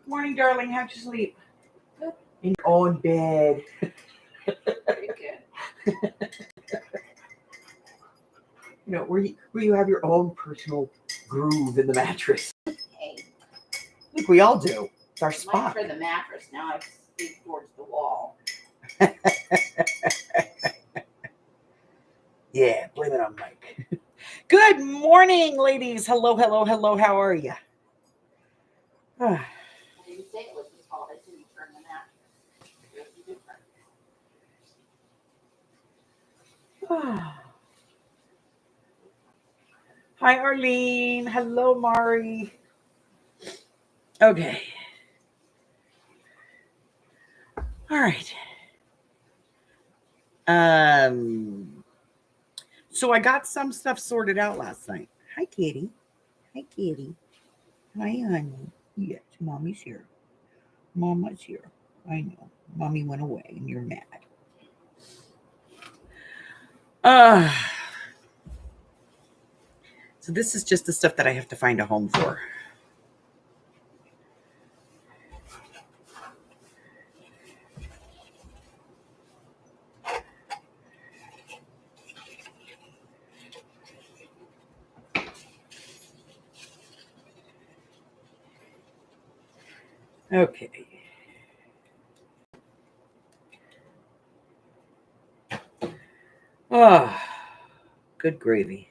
Morning, darling. How'd you sleep? Good. In your own bed. Very good. Where you have your own personal groove in the mattress. Hey, Like we all do. It's our I might spot. for the mattress. Now I sleep towards the wall. Yeah, blame it on Mike. Good morning, ladies. Hello, hello, hello. How are you? I didn't say it was his fault. I didn't turn the mattress. It was different. Hi, Arlene. Hello, Mari. Okay. All right. So I got some stuff sorted out last night. Hi, Kitty. Hi, Kitty. Hi, honey. Yes, Mommy's here. Mama's here. I know. Mommy went away and you're mad. So this is just the stuff that I have to find a home for. Okay. Good gravy.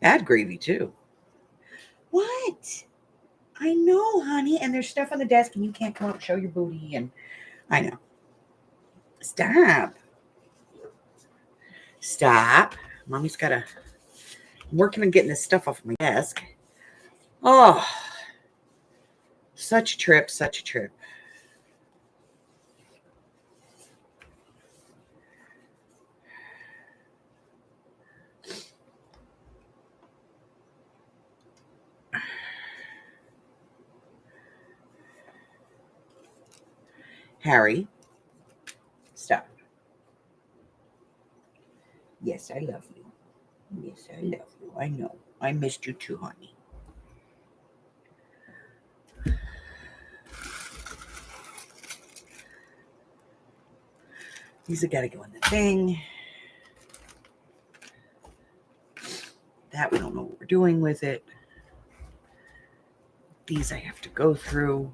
Bad gravy, too. What? I know, honey. And there's stuff on the desk and you can't come up and show your booty. And I know. Stop. Stop. Mommy's got to... I'm working on getting this stuff off my desk. Oh. Such a trip, such a trip. Harry, stop. Yes, I love you. Yes, I love you. I know. I missed you too, honey. These have got to go in the thing. That we don't know what we're doing with it. These I have to go through.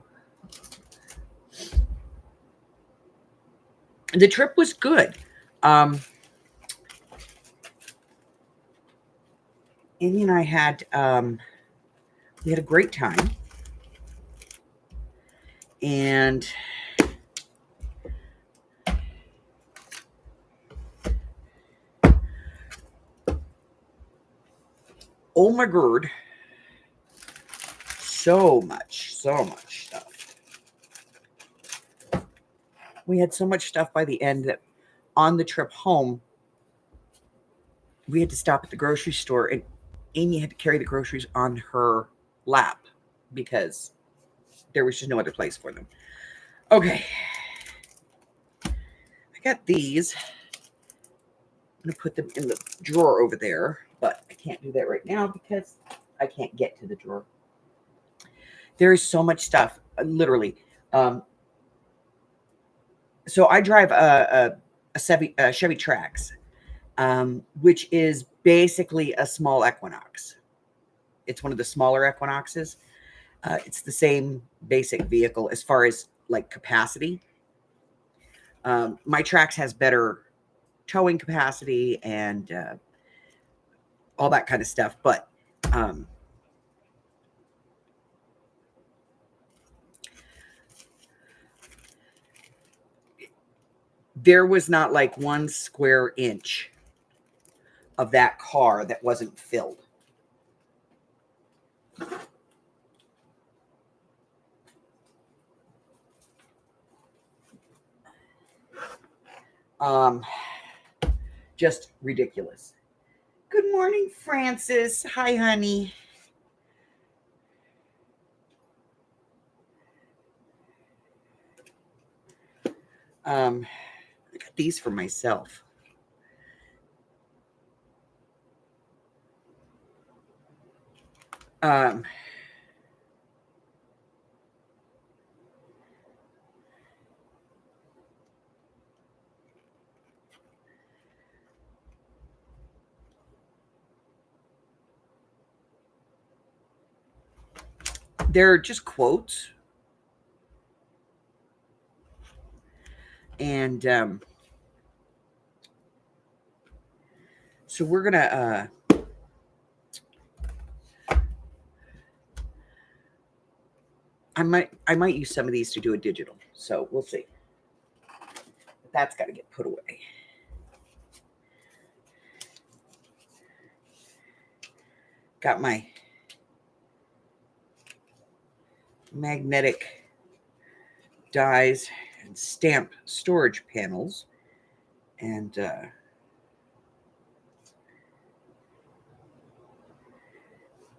The trip was good. Amy and I had we had a great time, and oh my god, so much stuff. We had so much stuff by the end that on the trip home, we had to stop at the grocery store, and Amy had to carry the groceries on her lap because there was just no other place for them. Okay. I got these. I'm going to put them in the drawer over there, but I can't do that right now because I can't get to the drawer. There is so much stuff, literally. So I drive a Chevy Trax, which is basically a small Equinox. It's one of the smaller Equinoxes. It's the same basic vehicle as far as like capacity. My Trax has better towing capacity and all that kind of stuff, but there was not like 1 square inch of that car that wasn't filled. Just ridiculous. Good morning, Francis. Hi, honey. I got these for myself. they're just quotes. And so we're going to I might use some of these to do a digital. So we'll see. But that's got to get put away. Got my magnetic dies and stamp storage panels. And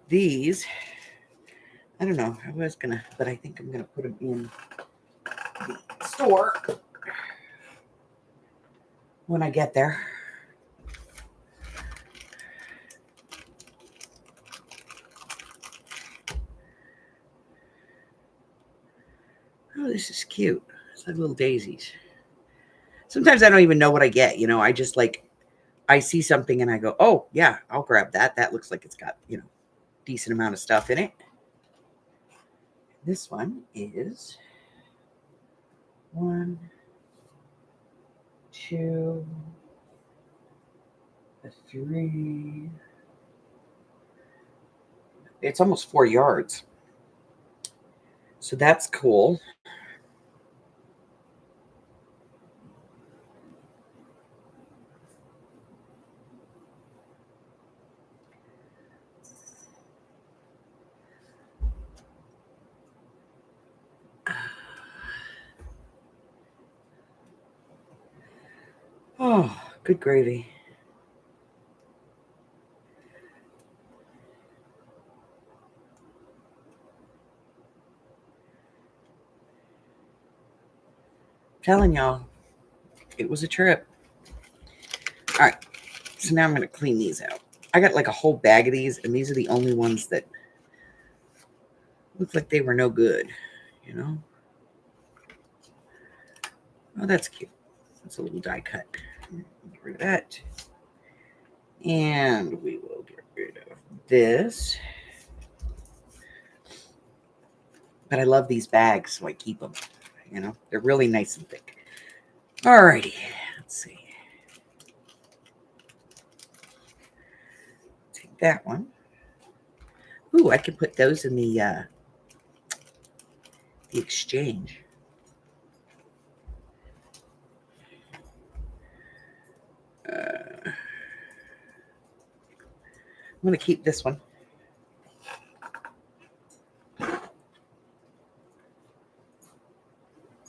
these, I don't know. I was going to, but I think I'm going to put them in the store when I get there. Oh, this is cute. It's like little daisies. Sometimes I don't even know what I get. You know, I just like, I see something and I go, oh, yeah, I'll grab that. That looks like it's got, you know, decent amount of stuff in it. This one is 1, 2, 3. It's almost 4 yards. So that's cool. Oh, good gravy. Telling y'all, it was a trip. All right, so now I'm going to clean these out. I got like a whole bag of these, and these are the only ones that look like they were no good, you know? Oh, that's cute. That's a little die cut. Get rid of that. And we will get rid of this. But I love these bags, so I keep them. You know, they're really nice and thick. Alrighty, let's see. Take that one. Ooh, I could put those in the exchange. I'm going to keep this one.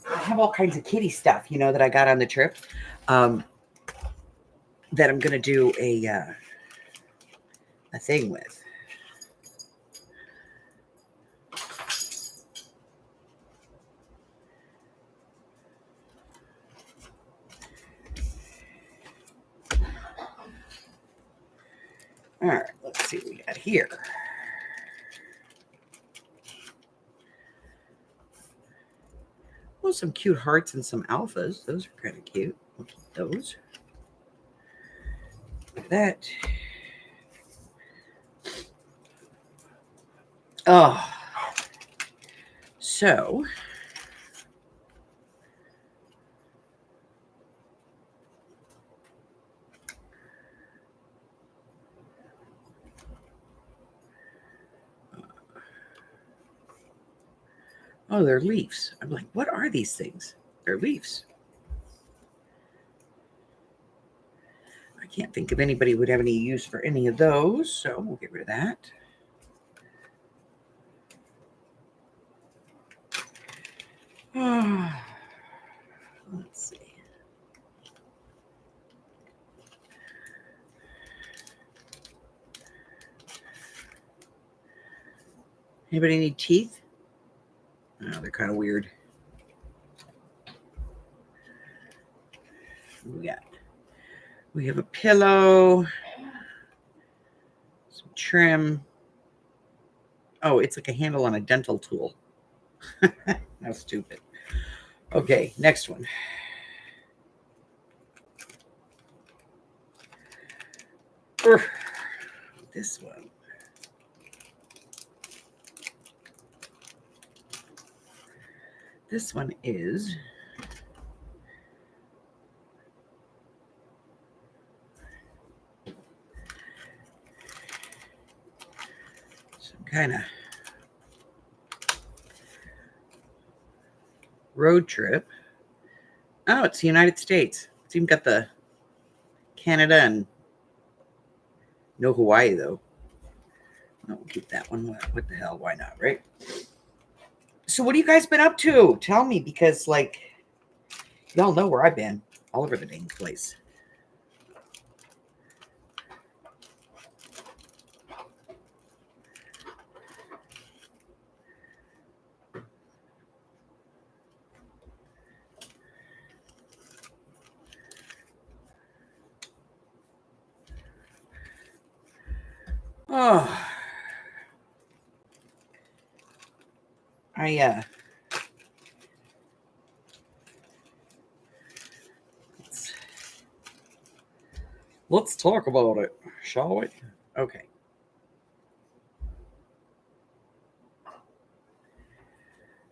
I have all kinds of kitty stuff, you know, that I got on the trip. That I'm going to do a thing with. All right, let's see what we got here. Well, some cute hearts and some alphas. Those are kind of cute. We'll keep those. Look at that. Oh. So. Oh, they're leaves. I'm like, what are these things? They're leaves. I can't think of anybody who would have any use for any of those, so we'll get rid of that. Let's see. Anybody need teeth? Oh, they're kind of weird. What we got? We have a pillow, some trim. Oh, it's like a handle on a dental tool. How stupid. Okay, next one. This one. This one is some kind of road trip. Oh, it's the United States. It's even got the Canada and no Hawaii, though. Oh, we'll keep that one. What the hell? Why not, right? So what have you guys been up to? Tell me, because, like, y'all know where I've been. All over the dang place. Oh, let's talk about it, shall we? Okay.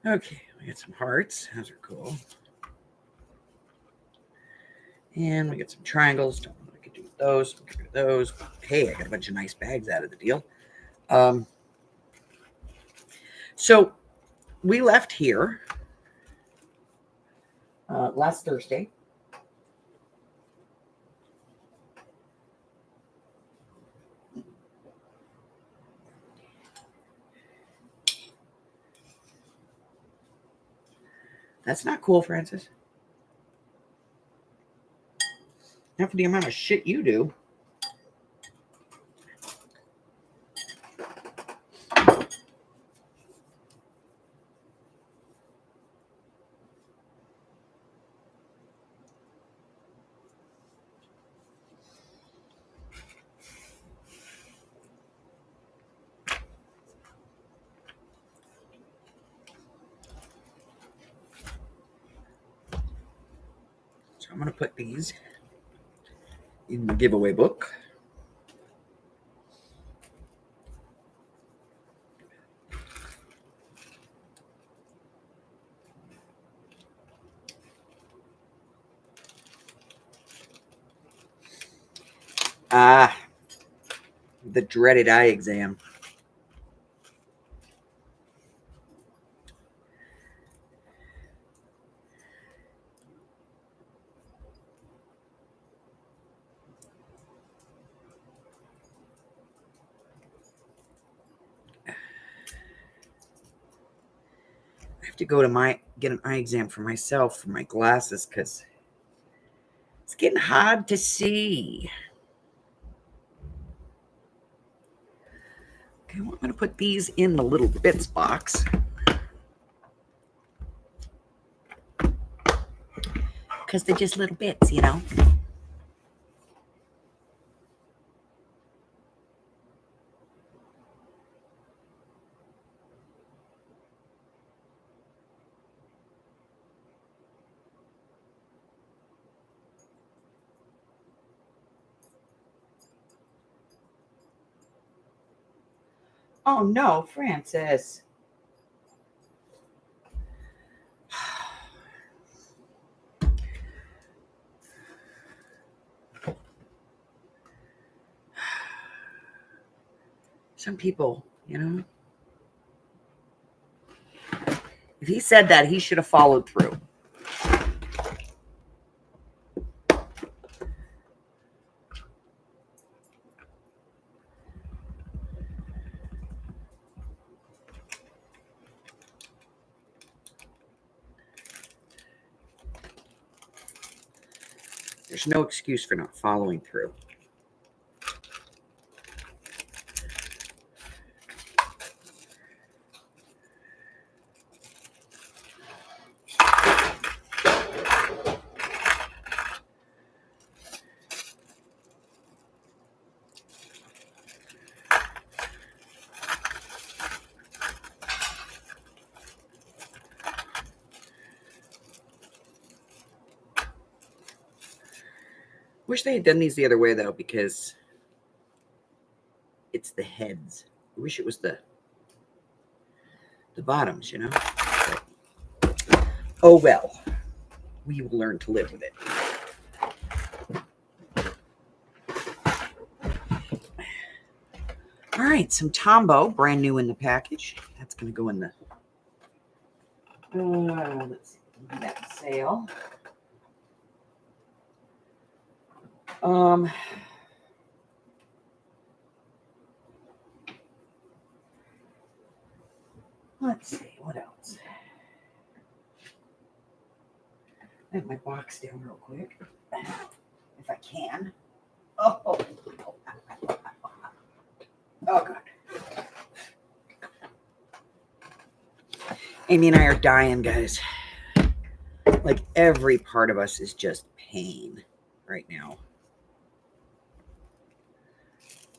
Okay, we got some hearts. Those are cool. And we got some triangles. Don't know what I could do with those. Get rid of those. Hey, I got a bunch of nice bags out of the deal. So we left here last Thursday. That's not cool, Francis. Not for the amount of shit you do. So I'm going to put these in the giveaway book. The dreaded eye exam. I have to go to get an eye exam for myself for my glasses because it's getting hard to see. Okay, well, I'm going to put these in the little bits box. Because they're just little bits, you know. Oh, no, Francis. Some people, you know. If he said that, he should have followed through. There's no excuse for not following through. Wish they had done these the other way, though, because it's the heads. I wish it was the bottoms, you know. But Oh well, we will learn to live with it. All right, some Tombow, brand new in the package. That's going to go in the, let's see, that sale. Let's see, what else? I have my box down real quick, if I can. Oh, oh God. Amy and I are dying, guys. Like every part of us is just pain right now.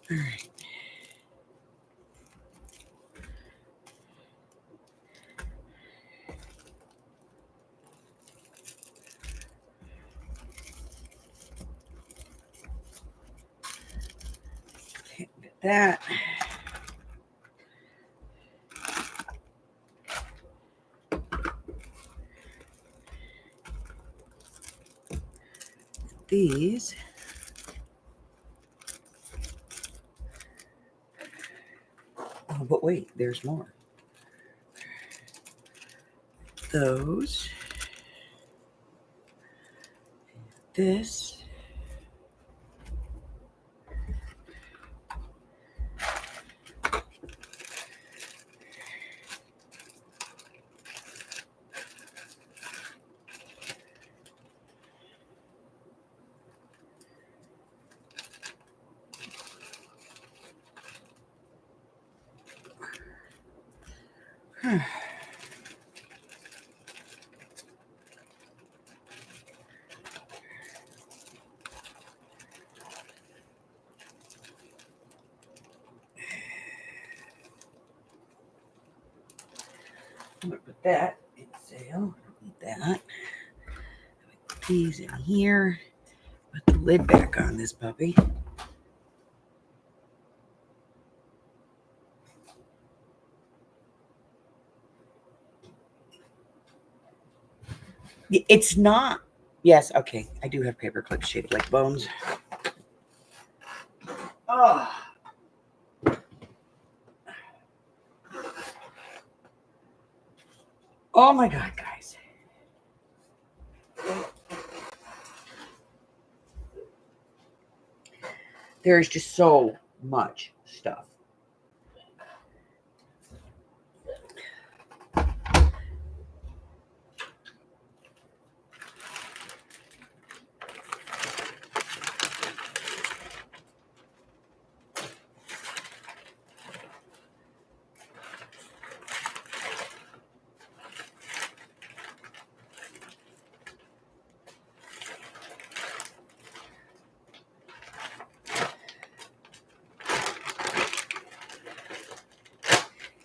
All right. Okay, get that. These. Oh, but wait, there's more. Those. This. I'm going to put that in sale. I don't need that. Put these in here. Put the lid back on this puppy. It's not. Yes, okay. I do have paper clips shaped like bones. Oh. Oh my God, guys. There's just so much stuff.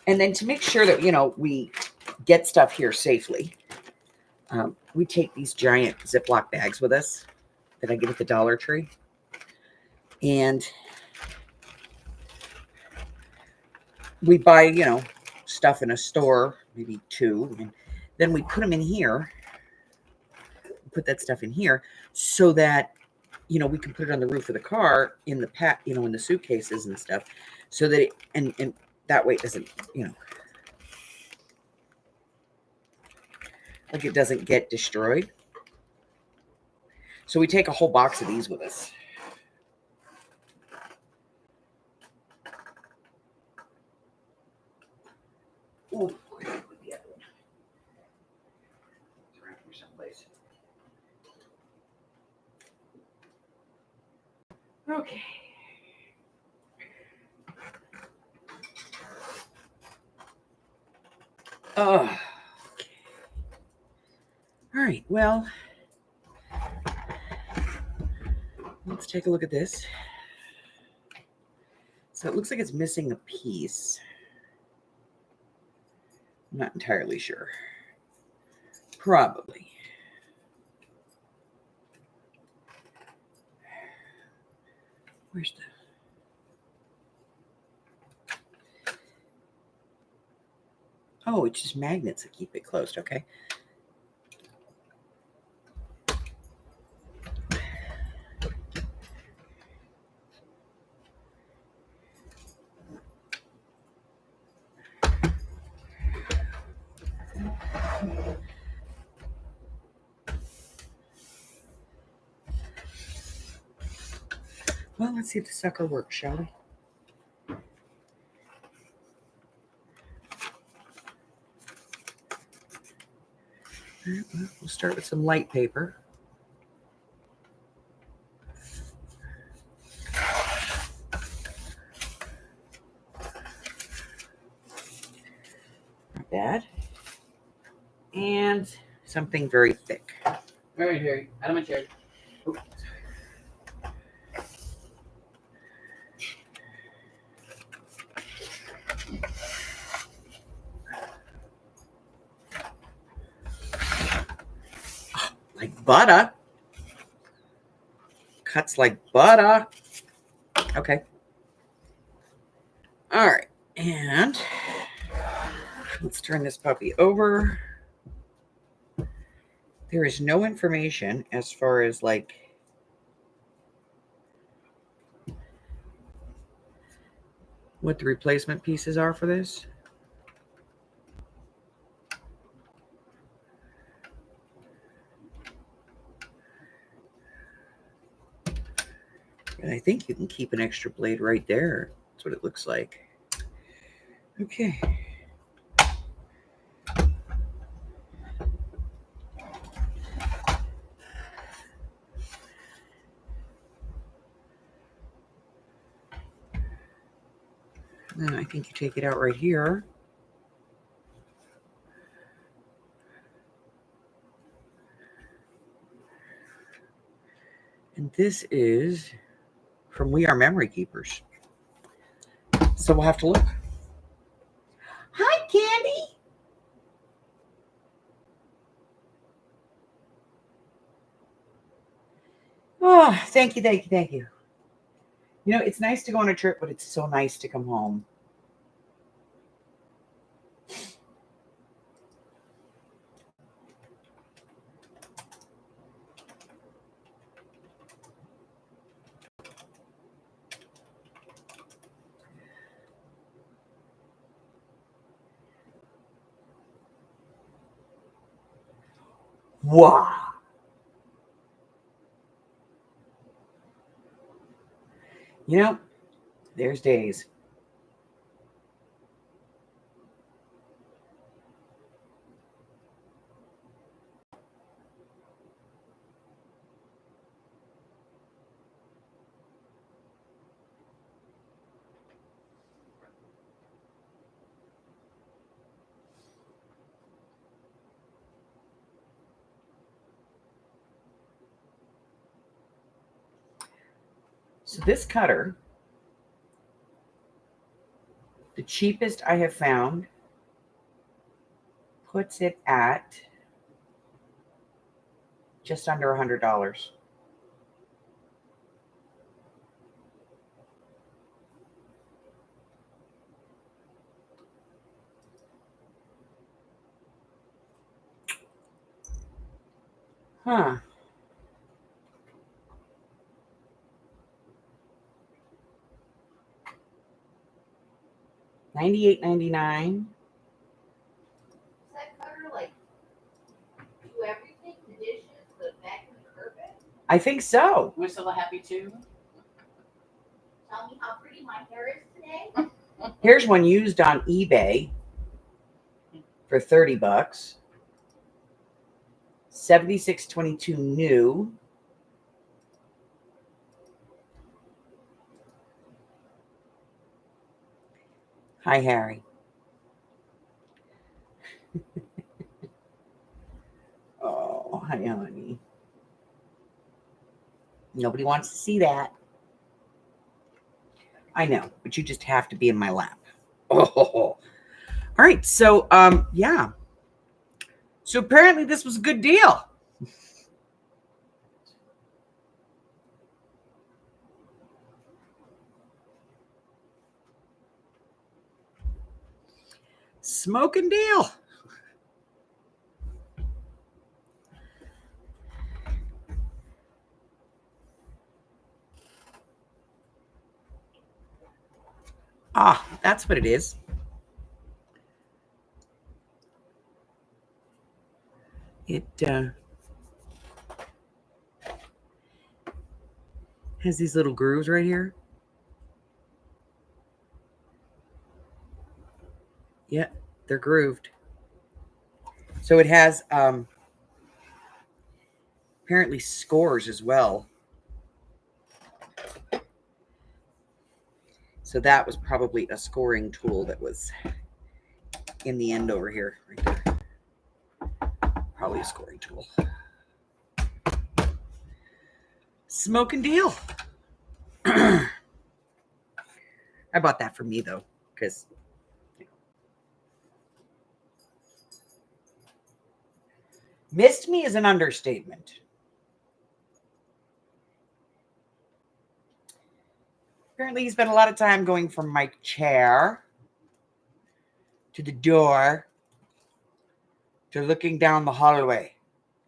And then to make sure that, we get stuff here safely, we take these giant Ziploc bags with us that I get at the Dollar Tree. And we buy, stuff in a store, maybe 2. And then we put them in here, put that stuff in here so that, we can put it on the roof of the car in the in the suitcases and stuff so that and that way it doesn't, like it doesn't get destroyed. So we take a whole box of these with us. Oh, where did I put the other one? It's around here someplace. Okay. Oh. Okay. All right. Well, let's take a look at this. So it looks like it's missing a piece. I'm not entirely sure. Probably. Where's the... Oh, it's just magnets that keep it closed. Okay. Well, let's see if the sucker works, shall we? All right, well, we'll start with some light paper. Not bad. And something very thick. Very, very. Out of my chair. Oops. Like butter. Cuts like butter. Okay. All right. And let's turn this puppy over. There is no information as far as like what the replacement pieces are for this. And I think you can keep an extra blade right there. That's what it looks like. Okay. Then I think you take it out right here. And this is from We Are Memory Keepers. So we'll have to look. Hi, Candy. Oh, thank you, thank you, thank you. You know, it's nice to go on a trip, but it's so nice to come home. Wow. You know, there's days. So this cutter, the cheapest I have found, puts it at just under $100. Huh. $98.99. Does that cutter like do everything? The dishes, the vacuum, the carpet? I think so. Whistle a happy tune. Tell me how pretty my hair is today. Here's one used on eBay for $30. 7622 new. Hi, Harry. Oh, hi, honey. Nobody wants to see that. I know, but you just have to be in my lap. Oh, all right. So, yeah. So apparently this was a good deal. Smoking deal. Ah, that's what it is. It has these little grooves right here. Yeah, they're grooved. So it has apparently scores as well. So that was probably a scoring tool that was in the end over here, right there. Probably a scoring tool. Smoking deal. I bought that for me though, because missed me is an understatement. Apparently, he spent a lot of time going from my chair to the door to looking down the hallway.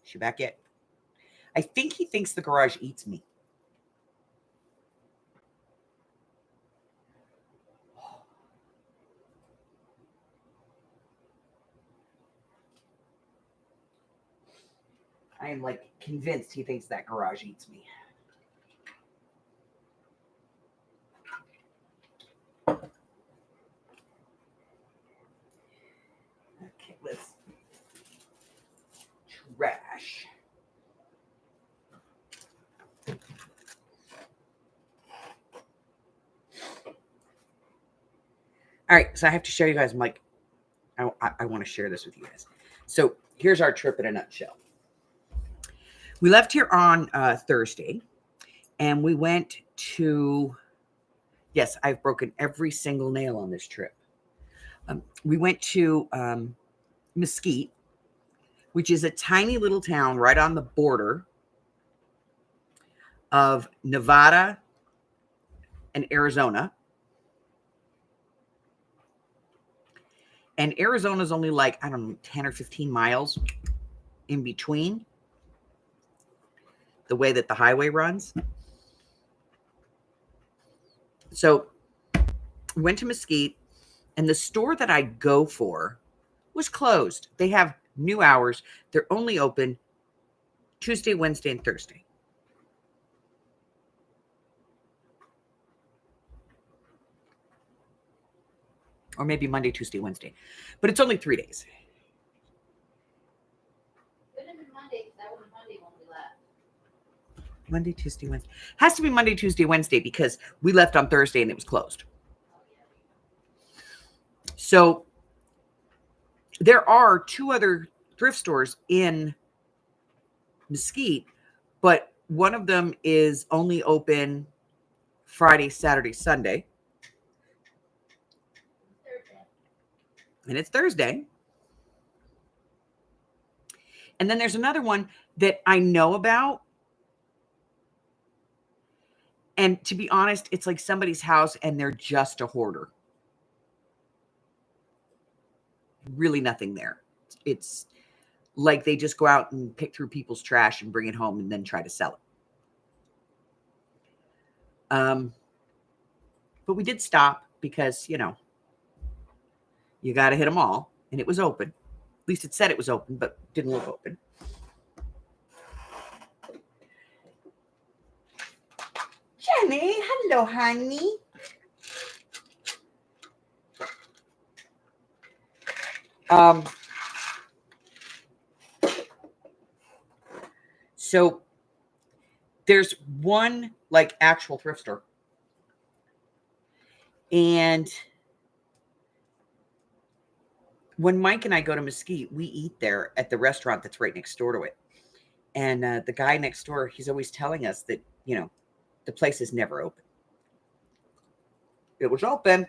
She back yet? I think he thinks the garage eats me. I am like convinced he thinks that garage eats me. Okay, let's trash. All right, so I have to show you guys. I'm like, I want to share this with you guys. So here's our trip in a nutshell. We left here on Thursday, and we went to, yes, I've broken every single nail on this trip. We went to Mesquite, which is a tiny little town right on the border of Nevada and Arizona. And Arizona is only like, I don't know, 10 or 15 miles in between the way that the highway runs. So we went to Mesquite, and the store that I go for was closed. They have new hours. They're only open Tuesday, Wednesday, and Thursday. Or maybe Monday, Tuesday, Wednesday. But it's only 3 days. Monday, Tuesday, Wednesday. Has to be Monday, Tuesday, Wednesday because we left on Thursday and it was closed. So there are 2 other thrift stores in Mesquite, but one of them is only open Friday, Saturday, Sunday. And it's Thursday. And then there's another one that I know about. And to be honest, it's like somebody's house and they're just a hoarder. Really nothing there. It's like they just go out and pick through people's trash and bring it home and then try to sell it. But we did stop because, you got to hit them all. And it was open. At least it said it was open, but didn't look open. Jenny, hello, honey. So there's one like actual thrift store. And when Mike and I go to Mesquite, we eat there at the restaurant that's right next door to it. And the guy next door, he's always telling us that, the place is never open. It was open.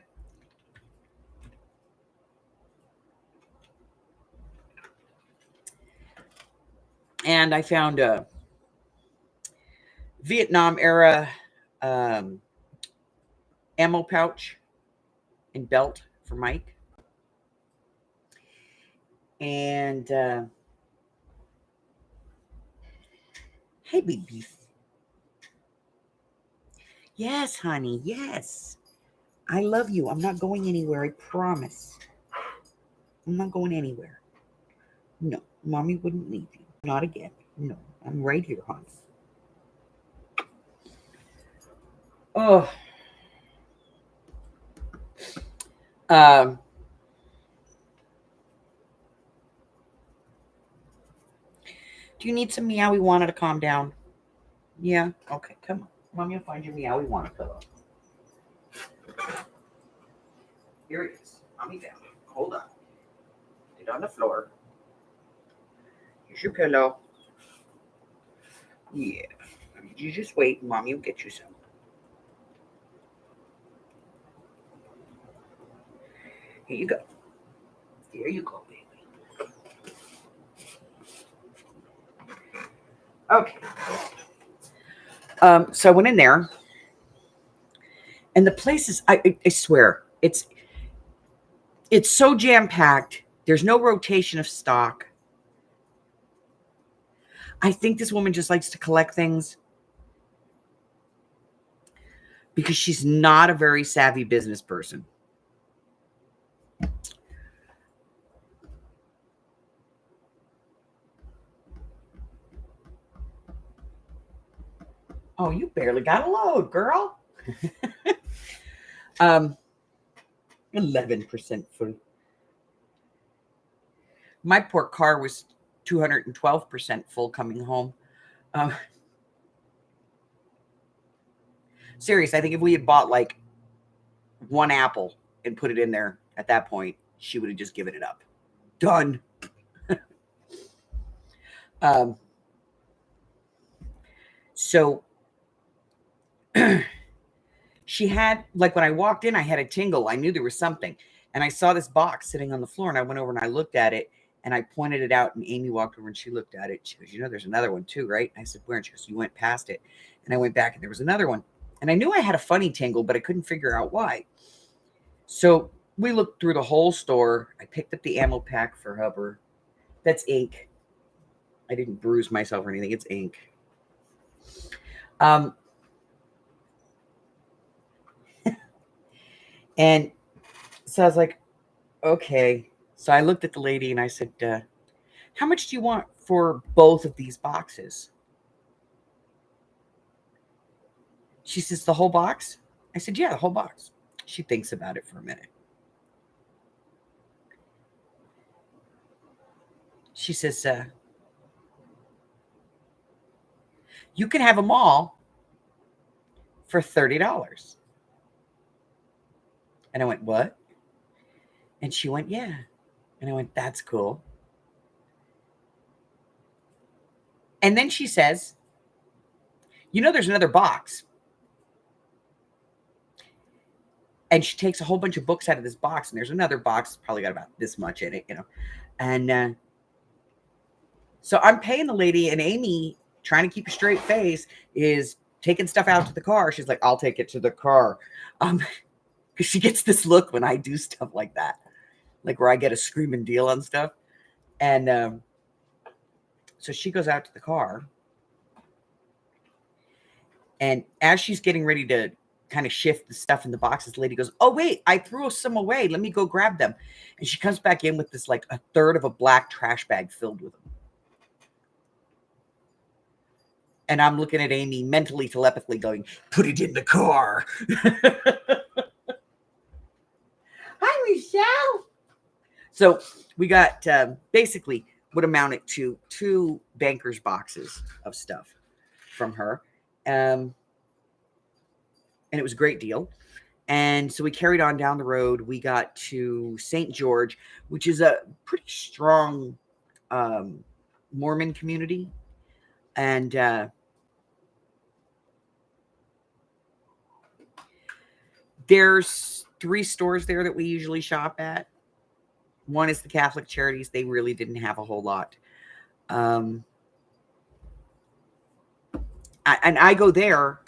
And I found a Vietnam era ammo pouch and belt for Mike. And hey, baby. Yes, honey. Yes. I love you. I'm not going anywhere. I promise. I'm not going anywhere. No, mommy wouldn't leave you. Not again. No, I'm right here, hon. Oh. Um. Do you need some meowie wanna to calm down? Yeah? Okay, come on. Mommy will find you meowie wanna pillow. Here it is. Mommy found it. Hold on. Put it on the floor. Here's your pillow. Yeah. You just wait. Mommy will get you some. Here you go. Here you go, baby. Okay. So I went in there, and the place is, I swear, it's so jam-packed. There's no rotation of stock. I think this woman just likes to collect things because she's not a very savvy business person. Oh, you barely got a load, girl. 11% full. My poor car was 212% full coming home. Serious, I think if we had bought like one apple and put it in there at that point, she would have just given it up. Done. So she had, like, when I walked in, I had a tingle. I knew there was something. And I saw this box sitting on the floor, and I went over and I looked at it, and I pointed it out, and Amy walked over and she looked at it. She goes, you know, there's another one too, right? And I said, where? And she goes, you went past it. And I went back, and there was another one. And I knew I had a funny tingle, but I couldn't figure out why. So we looked through the whole store. I picked up the ammo pack for Hubbard. That's ink. I didn't bruise myself or anything. It's ink. And so I was like, okay. So I looked at the lady and I said, how much do you want for both of these boxes? She says, the whole box? I said, yeah, the whole box. She thinks about it for a minute. She says, you can have them all for $30. And I went, what? And she went, yeah. And I went, that's cool. And then she says, you know, there's another box. And she takes a whole bunch of books out of this box. And there's another box, probably got about this much in it, you know. And so I'm paying the lady, and Amy, trying to keep a straight face, is taking stuff out to the car. She's like, I'll take it to the car. Because she gets this look when I do stuff like that. Like where I get a screaming deal on stuff. And so she goes out to the car. And as she's getting ready to kind of shift the stuff in the boxes, the lady goes, oh, wait, I threw some away. Let me go grab them. And she comes back in with this, like, a third of a black trash bag filled with them. And I'm looking at Amy mentally, telepathically going, put it in the car. Hi, Michelle. So we got basically what amounted to 2 banker's boxes of stuff from her. And it was a great deal. And so we carried on down the road. We got to St. George, which is a pretty strong Mormon community. And there's 3 stores there that we usually shop at. One is the Catholic Charities. They really didn't have a whole lot. And I go there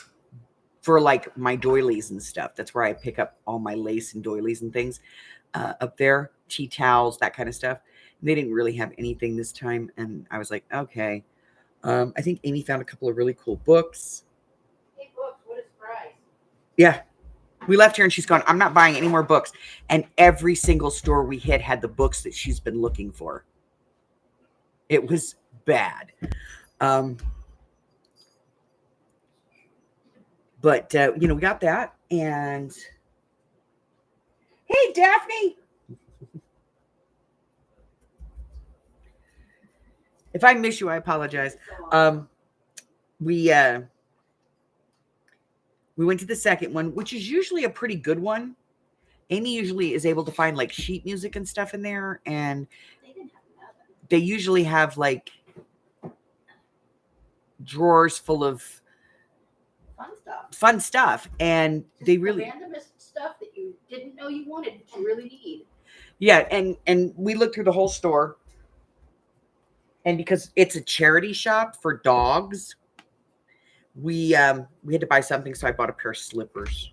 for like my doilies and stuff. That's where I pick up all my lace and doilies and things up there, tea towels, that kind of stuff. They didn't really have anything this time. And I was like, okay. I think Amy found a couple of really cool books. Hey, books, what is price? Yeah. We left here and she's gone, I'm not buying any more books. And every single store we hit had the books that she's been looking for. It was bad. But we got that. And hey, Daphne. If I miss you, I apologize. We went to the second one, which is usually a pretty good one. Amy usually is able to find like sheet music and stuff in there, and they usually have like drawers full of fun stuff, and they really randomest stuff that you didn't know you wanted, that you really need. Yeah, and we looked through the whole store, and because it's a charity shop for dogs, we had to buy something, so I bought a pair of slippers.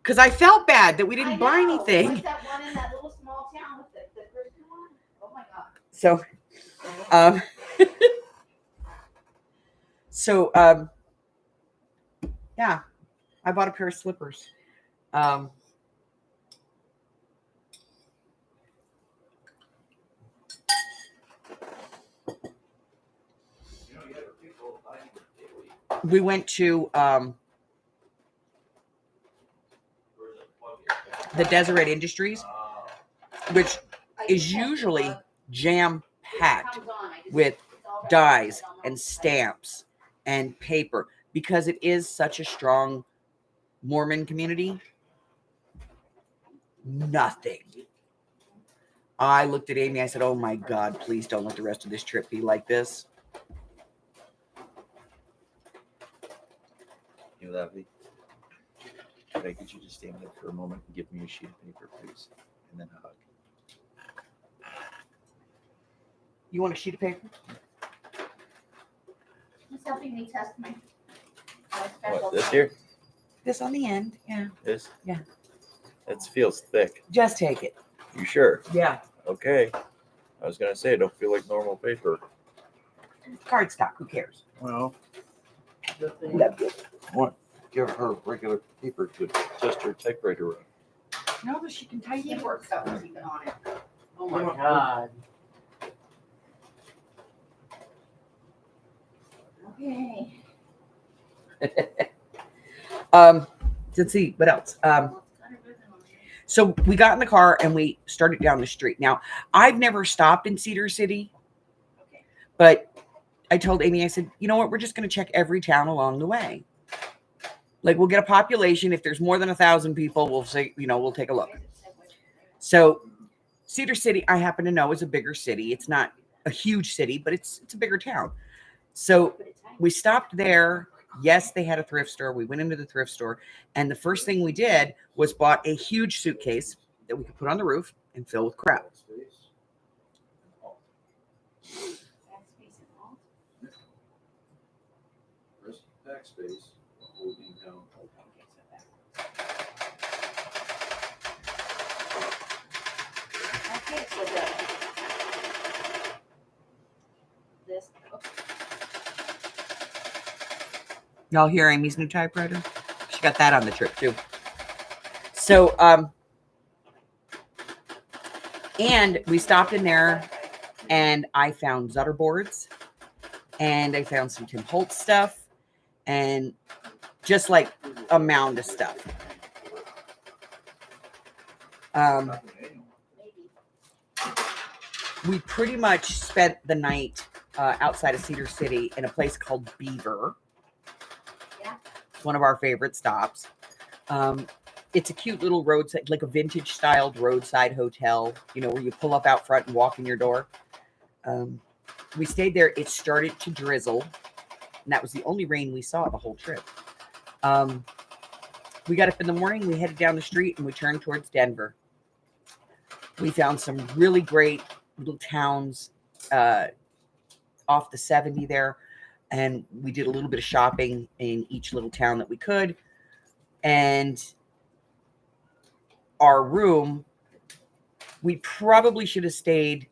Because I felt bad that we didn't buy anything. Like that one in that little small town with the Christian one. Oh my God. So, yeah, I bought a pair of slippers. We went to the Deseret Industries, which is usually jam-packed with dyes and stamps and paper because it is such a strong Mormon community. Nothing. I looked at Amy. I said, oh my God, please don't let the rest of this trip be like this. You lovely. Hey, could you just stand up for a moment and give me a sheet of paper, please? And then a hug. You want a sheet of paper? He's helping me test my What, this here? This on the end, yeah. This? Yeah. It feels thick. Just take it. You sure? Yeah. Okay. I was gonna say, it don't feel like normal paper. Cardstock, who cares? Well, Love you. what? Give her regular paper to test her typewriter on. No, but she can type He it. works out with even on it. Oh my God. Okay. Let's see what else. So we got in the car and we started down the street. Now, I've never stopped in Cedar City, but I told Amy, I said, you know what? We're just going to check every town along the way. Like, we'll get a population. If there's more than 1,000 people, we'll say, we'll take a look. So Cedar City, I happen to know, is a bigger city. It's not a huge city, but it's a bigger town. So we stopped there. Yes, they had a thrift store. We went into the thrift store, and the first thing we did was bought a huge suitcase that we could put on the roof and fill with crap. Backspace, holding down. Okay, so this. Y'all hear Amy's new typewriter? She got that on the trip too. So, and we stopped in there and I found Zutter boards and I found some Tim Holtz stuff and just like a mound of stuff. We pretty much spent the night outside of Cedar City in a place called Beaver. One of our favorite stops. It's a cute little roadside, like a vintage styled roadside hotel, where you pull up out front and walk in your door. We stayed there. It started to drizzle, and that was the only rain we saw the whole trip. We got up in the morning, we headed down the street, and we turned towards Denver. We found some really great little towns off the 70 there. And we did a little bit of shopping in each little town that we could. And our room, we probably should have stayed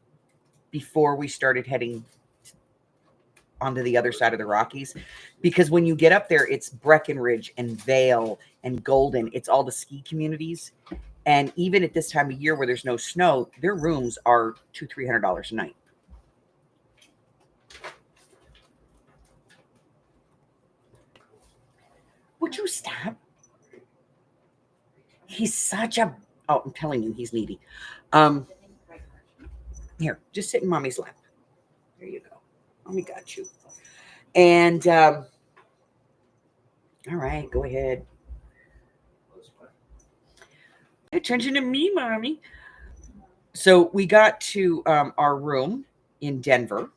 before we started heading onto the other side of the Rockies. Because when you get up there, it's Breckenridge and Vail and Golden. It's all the ski communities. And even at this time of year where there's no snow, their rooms are $200-$300 a night. Would you stop? He's such a, oh, I'm telling you, he's needy. Here, just sit in mommy's lap. There you go. Mommy got you. And all right, go ahead. Pay attention to me, mommy. So we got to our room in Denver.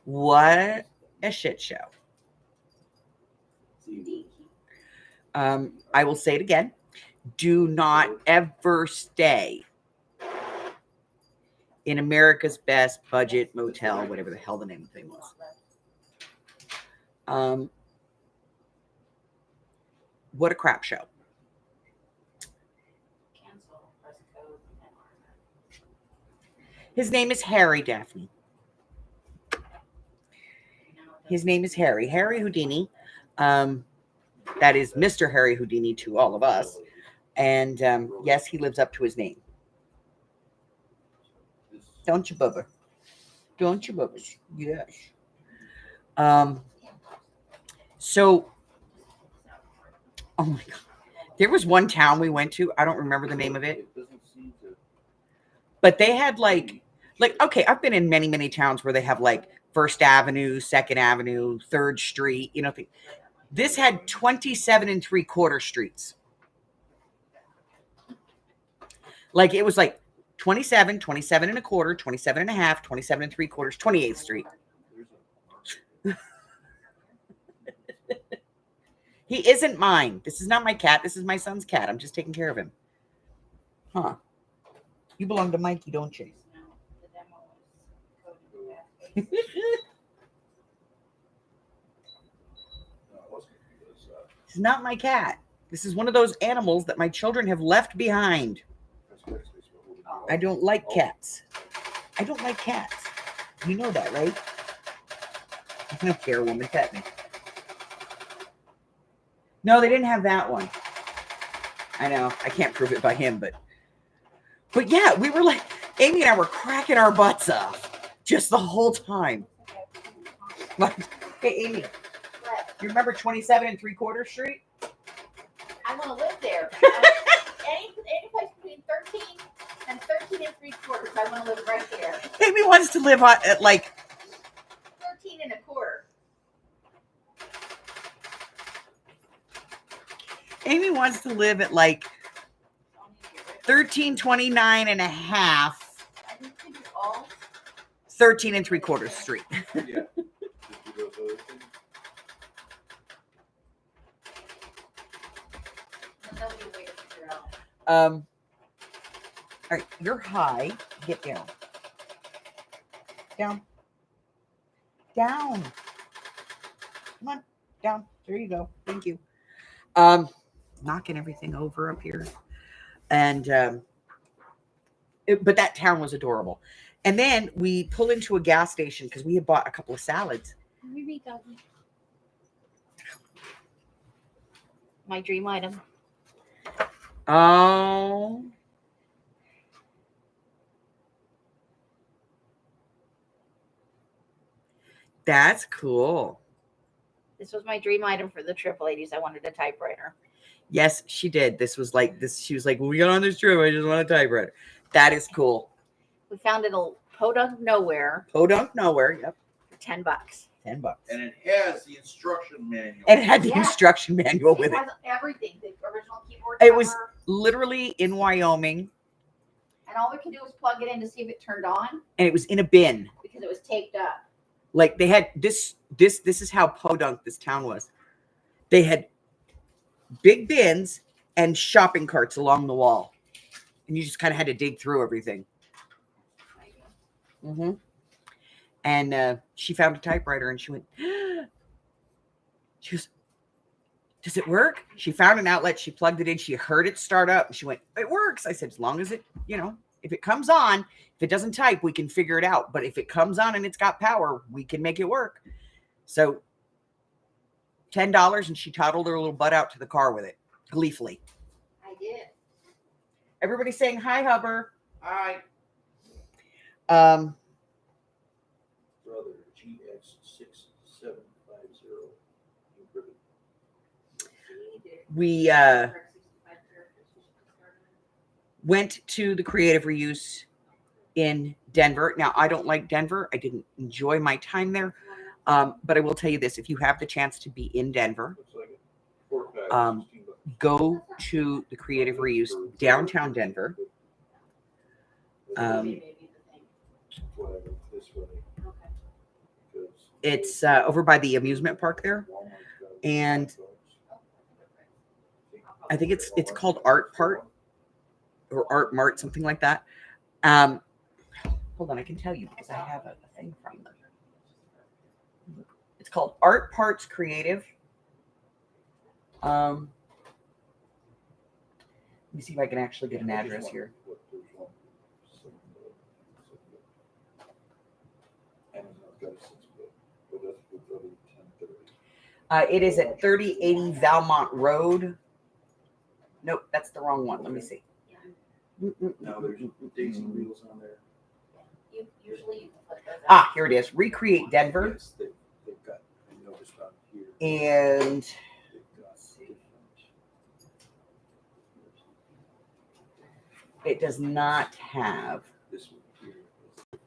What a shit show. I will say it again. Do not ever stay in America's Best Budget Motel, whatever the hell the name of the thing was. What a crap show. His name is Harry, Daphne. His name is Harry. Harry Houdini. That is Mr. Harry Houdini to all of us. And yes, he lives up to his name. Don't you, Bubba? Don't you, Bubba? Yes. So, oh my God. There was one town we went to. I don't remember the name of it. But they had like, okay, I've been in many, many towns where they have like First Avenue, Second Avenue, 3rd Street, you know. This had 27 3/4 streets. Like it was like 27, 27 1/4, 27 1/2, 27 3/4, 28th Street. He isn't mine. This is not my cat. This is my son's cat. I'm just taking care of him. Huh. You belong to Mikey, don't you? This is not my cat. This is one of those animals that my children have left behind. I don't like cats. I don't like cats. You know that, right? I don't care, woman. Pet me. No, they didn't have that one. I know. I can't prove it by him, but yeah, we were like, Amy and I were cracking our butts up just the whole time. Like, hey, Amy, you remember 27 3/4 Street? I want to live there. Any place between 13 and 13 3/4. I want to live right there. Amy wants to live at like 13 1/4. Amy wants to live at like 1329 and a half, 13 3/4 Street. Yeah. All right, you're high. Get down. Down. Down. Come on. Down. There you go. Thank you. Knocking everything over up here. And but that town was adorable. And then we pull into a gas station because we had bought a couple of salads. My dream item. Oh. That's cool. This was my dream item for the trip, ladies. I wanted a typewriter. Yes, she did. This was like this. She was like, when we got on this trip, I just want a typewriter. That is cool. We found it a podunk nowhere. Podunk nowhere. Yep. For $10. $10. And it has the instruction manual. And it had the Yeah. instruction manual with It it. has everything. The original keyboard It was cover, literally in Wyoming, and all we could do was plug it in to see if it turned on and it was in a bin. because it was taped up. Like they had this is how podunk this town was. They had big bins and shopping carts along the wall, and you just kind of had to dig through everything. Mm-hmm. And she found a typewriter, and she went. She goes, "Does it work?" She found an outlet. She plugged it in. She heard it start up, and she went, "It works." I said, "As long as it, if it comes on, if it doesn't type, we can figure it out. But if it comes on and it's got power, we can make it work." So $10, and she toddled her little butt out to the car with it, gleefully. I did. Everybody's saying hi, Hubber. Hi. Um, Brother, GX6750. we went to the Creative Reuse in Denver. Now, I don't like Denver. I didn't enjoy my time there. But I will tell you this, if you have the chance to be in Denver, Looks like a 4-pack, Um, 16 bucks. go to the Creative Reuse downtown Denver. Whatever, this way. Because It's over by the amusement park there. Walmart's got And $5. I think it's called Art Part or Art Mart, something like that. Hold on, I can tell you because I have a thing from them. It's called Art Parts Creative. Let me see if I can actually get an address here. It is at 3080 Valmont Road. Nope, that's the wrong one. Let me see. Now there's daisy wheels on there. Usually you can put those out. Ah, here it is. Recreate Denver. Yes, they've got, I noticed on here. And They've got different. it does not have. This one here is different.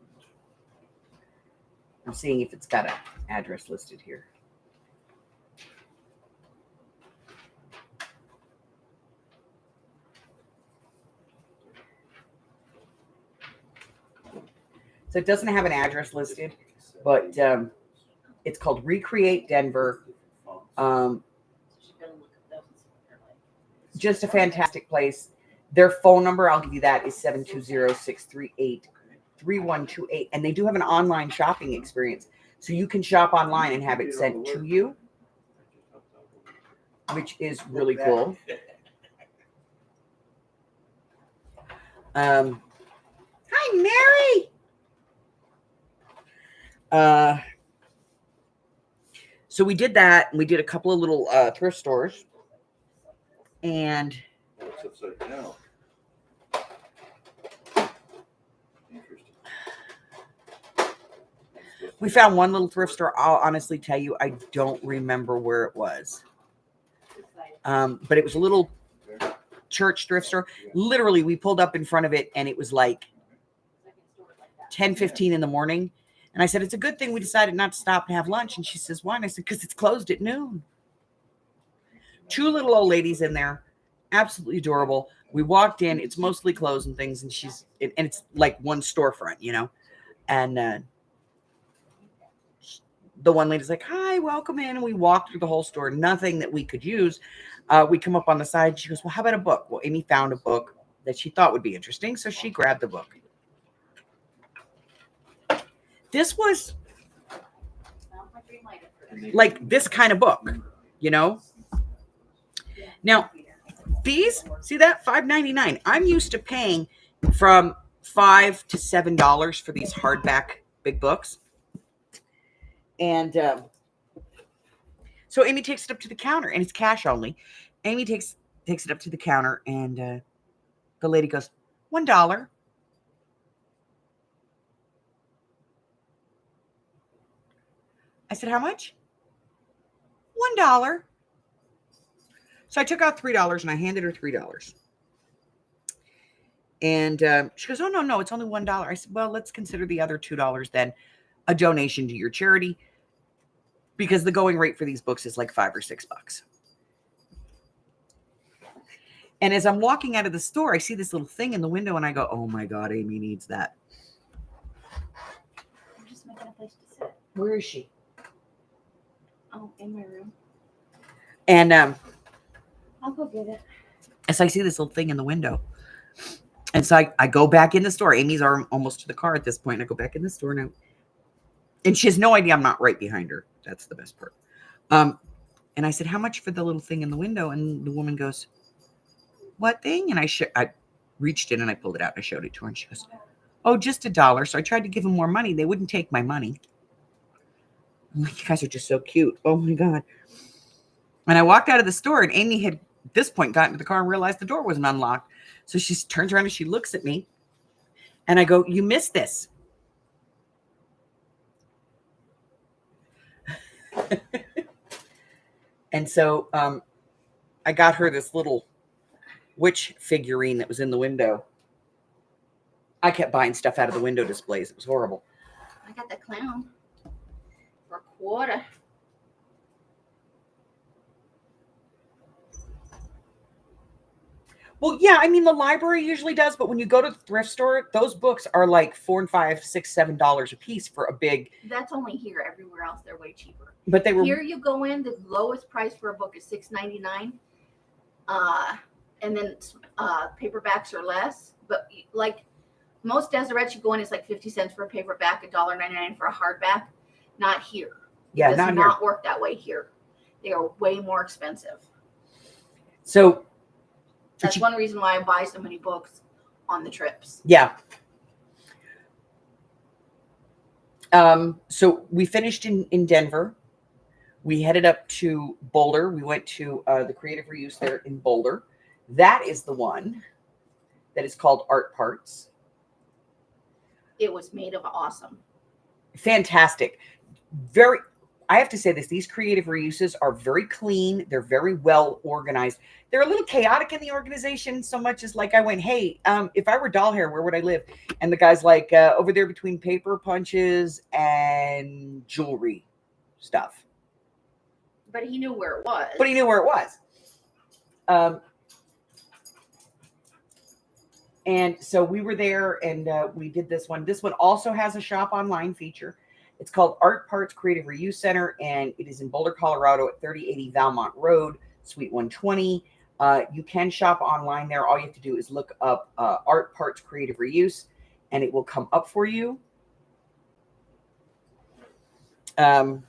I'm seeing if it's got an address listed here. So it doesn't have an address listed, but it's called Recreate Denver. So she's gonna look at those and see what they're like. Just a fantastic place. Their phone number, I'll give you that, is 720-638-3128. And they do have an online shopping experience. So you can shop online and have it sent to you, which is really cool. Hi, Mary. So we did that, and we did a couple of little thrift stores, and It's upside down. Interesting. we found one little thrift store. I'll honestly tell you, I don't remember where it was, but it was a little church thrift store. Literally, we pulled up in front of it, and it was like 10:15 in the morning. And I said, it's a good thing we decided not to stop and have lunch. And she says, why? And I said, because it's closed at noon. Two little old ladies in there, absolutely adorable. We walked in, it's mostly clothes and things, and it's like one storefront, you know. And the one lady's like, hi, welcome in. And we walked through the whole store, nothing that we could use. We come up on the side. She goes, well, how about a book? Well, Amy found a book that she thought would be interesting, so she grabbed the book. This was like this kind of book, you know. Now, these, see that, $5.99. I'm used to paying from $5 to $7 for these hardback big books. And so Amy takes it up to the counter, and it's cash only. Amy takes it up to the counter, and the lady goes, $1. I said, how much? $1. So I took out $3 and I handed her $3. And she goes, oh, no, it's only $1. I said, well, let's consider the other $2 then a donation to your charity, because the going rate for these books is like $5 or $6. And as I'm walking out of the store, I see this little thing in the window and I go, oh my God, Amy needs that. I'm just making a place to sit. Where is she? Oh, in my room. And I'll go get it. so I see this little thing in the window. And so I go back in the store. Amy's almost to the car at this point. I go back in the store now. And she has no idea I'm not right behind her. That's the best part. And I said, how much for the little thing in the window? And the woman goes, what thing? And I reached in and I pulled it out and I showed it to her. And she goes, oh, just $1. So I tried to give them more money. They wouldn't take my money. I'm like, you guys are just so cute. Oh my God. And I walked out of the store and Amy had At this point, got into the car and realized the door wasn't unlocked. So she turns around and she looks at me. And I go, you missed this. And so I got her this little witch figurine that was in the window. I kept buying stuff out of the window displays. It was horrible. I got the clown for a quarter. Well, yeah, I mean the library usually does, but when you go to the thrift store, those books are like $4 and $5, $6, $7 a piece for a big. That's only here. Everywhere else, they're way cheaper. But they were Here you go in, the lowest price for a book is $6.99. And then paperbacks are less. But like most Deserets, you go in, it's like 50 cents for a paperback, $1.99 for a hardback. Not here. yeah, It does not not here. work that way here. They are way more expensive. So That's you- one reason why I buy so many books on the trips. yeah. So we finished in Denver. We headed up to Boulder. We went to the Creative Reuse there in Boulder. That is the one that is called Art Parts. It was made of awesome. Fantastic. Very, I have to say this, these creative reuses are very clean. They're very well organized. They're a little chaotic in the organization, so much as like I went, hey, if I were Doll Hair, where would I live? And the guy's like, over there between paper punches and jewelry stuff. But he knew where it was. But he knew where it was. And so we were there and we did this one. This one also has a shop online feature. It's called Art Parts Creative Reuse Center, and it is in Boulder, Colorado at 3080 Valmont Road, Suite 120. You can shop online there. All you have to do is look up Art Parts Creative Reuse, and it will come up for you. And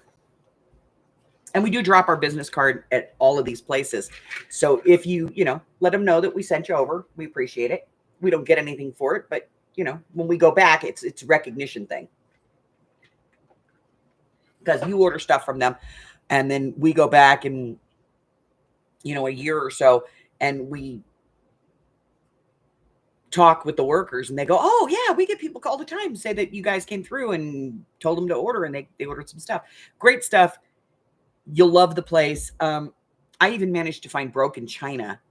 we do drop our business card at all of these places. So if you let them know that we sent you over, we appreciate it. We don't get anything for it, but when we go back, it's a recognition thing. Because you order stuff from them and then we go back in, a year or so and we talk with the workers and they go, oh yeah, we get people all the time say that you guys came through and told them to order and they ordered some stuff. Great stuff. You'll love the place. I even managed to find broken china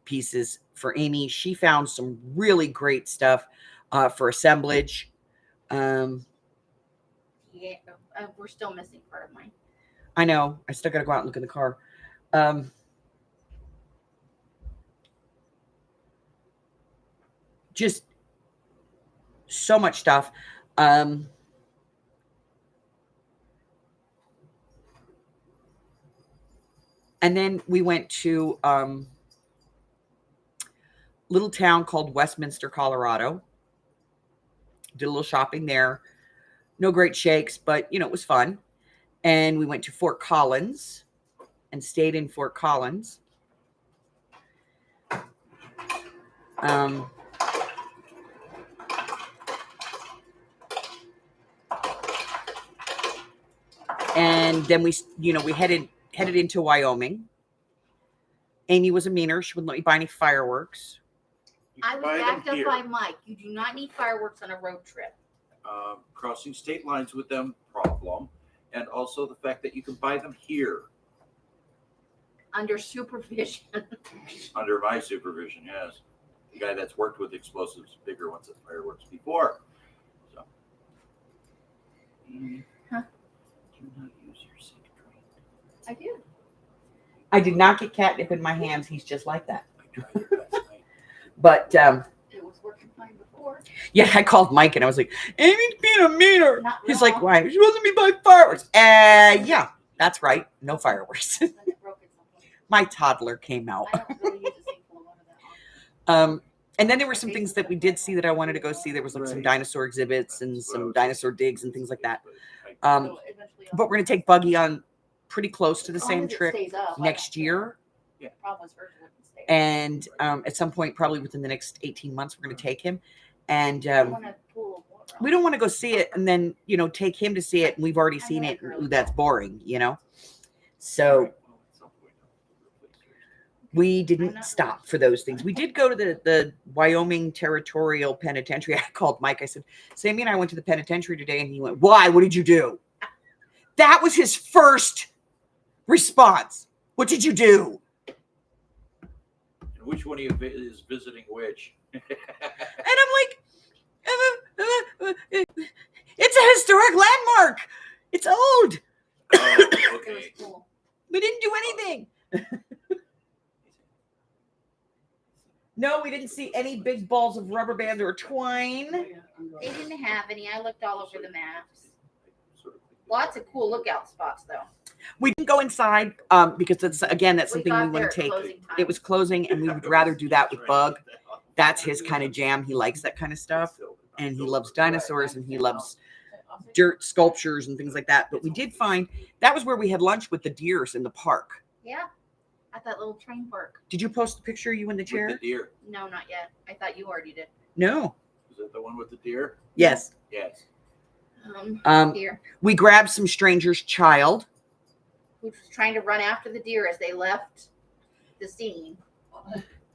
pieces for Amy. She found some really great stuff for assemblage. Yeah, we're still missing part of mine. I know. I still got to go out and look in the car. Just so much stuff. And then we went to little town called Westminster, Colorado. Did a little shopping there. No great shakes, but it was fun. And we went to Fort Collins and stayed in Fort Collins. And then we headed into Wyoming. Amy was a meaner. She wouldn't let me buy any fireworks. You I can was buy them backed up here. by Mike. You do not need fireworks on a road trip. Crossing state lines with them, problem. And also the fact that you can buy them here Under supervision. under my supervision, yes. The guy that's worked with explosives, bigger ones than fireworks before. So. Huh? Do not use your sick train. I do. I did not get catnip in my hands. He's just like that. I tried it last night. But It was working fine before. yeah, I called Mike and I was like, Amy's being a meaner. Not He's wrong. like, why? She wasn't me buy fireworks. Yeah, that's right. No fireworks. Then it broke at some point. My toddler came out. I don't really use a sink full of water that often. And then there were some things that we did see that I wanted to go see. There was like some Right. dinosaur exhibits and some dinosaur digs and things like that. But I- So eventually But we're going to take Buggy on pretty close to the as long same as it trip stays up, I next don't year. care. The problem is hers wouldn't stay up. And at some point, probably within the next 18 months, we're going to take him. And I want a pool of water. we don't want to go see it and then, take him to see it. And we've already I seen know it. that Ooh, girl. that's boring, So Well, at some point, I'll replace yours. We I'm didn't not stop for those things. We did go to the Wyoming Territorial Penitentiary. I called Mike. I said, Sammy and I went to the penitentiary today. And he went, why? What did you do? That was his first response. What did you do? And which one of you is visiting which? And I'm like, it's a historic landmark. It's old. Oh, It was okay. cool. We didn't do anything. No, we didn't see any big balls of rubber band or twine. They didn't have any. I looked all over the maps. Lots of cool lookout spots though. We didn't go inside because that's something we got there wouldn't at take. closing time. It was closing, and we would rather do that with Bug. That's his kind of jam. He likes that kind of stuff, and he loves dinosaurs, and he loves dirt sculptures and things like that. But we did find that was where we had lunch with the deers in the park. Yeah, at that little train park. Did you post the picture of you in the With chair? the deer. No, not yet. I thought you already did. No. Is that the one with the deer? Yes. Yes. Deer. We grabbed some stranger's child. Who was trying to run after the deer as they left the scene.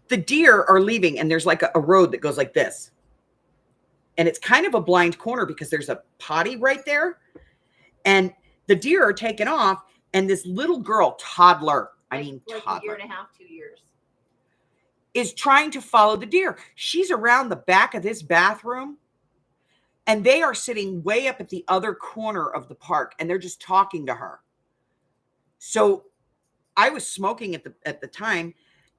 The deer are leaving, and there's like a road that goes like this. And it's kind of a blind corner because there's a potty right there. And the deer are taking off, and this little girl, toddler, Like a year toddler, and a half, 2 years. is trying to follow the deer. She's around the back of this bathroom, and they are sitting way up at the other corner of the park, and they're just talking to her. So I was smoking at the time,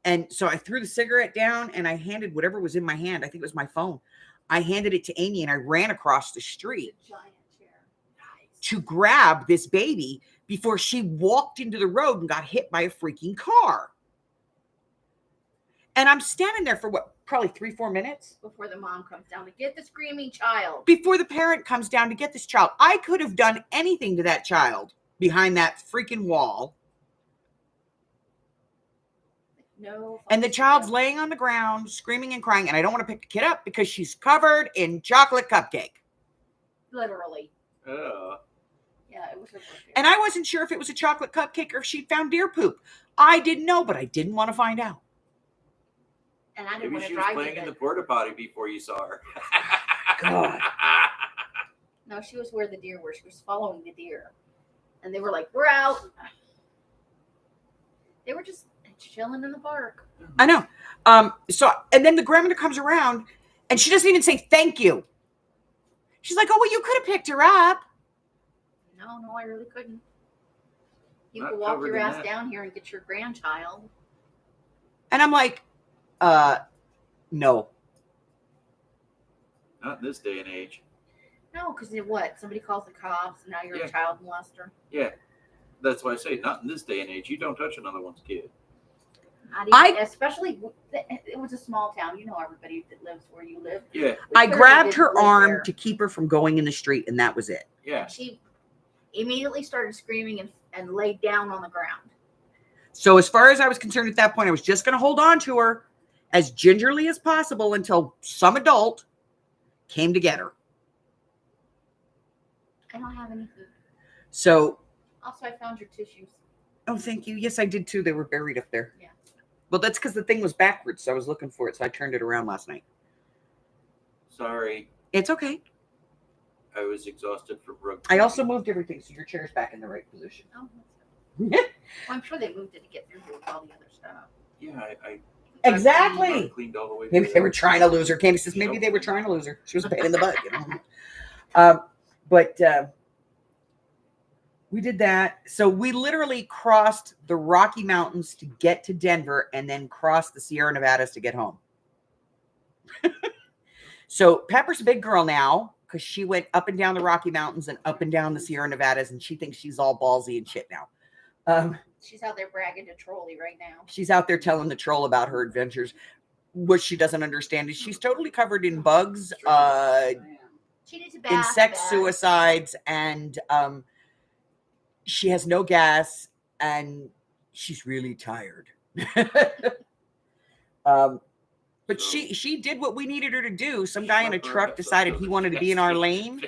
and so I threw the cigarette down, and I handed whatever was in my hand. I think it was my phone. I handed it to Amy, and I ran across the street Giant chair. to grab this baby before she walked into the road and got hit by a freaking car. And I'm standing there for what, probably 3-4 minutes Before the mom comes down to get the screaming child. before the parent comes down to get this child. I could have done anything to that child behind that freaking wall. No. And the child's laying on the ground, screaming and crying. And I don't want to pick the kid up because she's covered in chocolate cupcake. Literally. Yeah, it was her birthday. And I wasn't sure if it was a chocolate cupcake or if she'd found deer poop. I didn't know, but I didn't want to find out. And I didn't Maybe want to she was drive playing you in the there. porta potty before you saw her. God. No, she was where the deer were. She was following the deer. And they were like, we're out. They were just chilling in the park. I know. And then the grandmother comes around and she doesn't even say thank you. She's like, oh, well, you could have picked her up. No, I really couldn't. You Not could walk covered your in ass that. down here and get your grandchild. And I'm like, no. Not in this day and age. No, because what? Somebody calls the cops and now you're Yeah. a child molester. Yeah. That's why I say not in this day and age. You don't touch another one's kid. Not even, especially, it was a small town. You know everybody that lives where you live. Yeah. I clearly grabbed didn't her live arm there. to keep her from going in the street, and that was it. Yeah. And she immediately started screaming and laid down on the ground. So as far as I was concerned at that point, I was just going to hold on to her as gingerly as possible until some adult came to get her. I don't have any food. So, Also, I found your tissues. oh, thank you. Yes, I did too. They were buried up there. Yeah. Well, that's because the thing was backwards. So I was looking for it. So I turned it around last night. Sorry. It's okay. I was exhausted from rugby. I also moved everything. So your chair's back in the right position. Oh, that's good. Well, I'm sure they moved it to get through here with all the other stuff. Yeah, I Exactly. cleaned all the way Maybe through. they were trying to lose her. Candy says maybe they were trying to lose her. She was a pain in the butt, you know. But we did that. So we literally crossed the Rocky Mountains to get to Denver and then crossed the Sierra Nevadas to get home. So Pepper's a big girl now because she went up and down the Rocky Mountains and up and down the Sierra Nevadas, and she thinks she's all ballsy and shit now. She's out there bragging to Trolley right now. She's out there telling the troll about her adventures. What she doesn't understand is she's totally covered in bugs, She needs a bath. insect bath. suicides, and she has no gas, and she's really tired. But she did what we needed her to do. Some guy in a truck decided he wanted to be in our lane.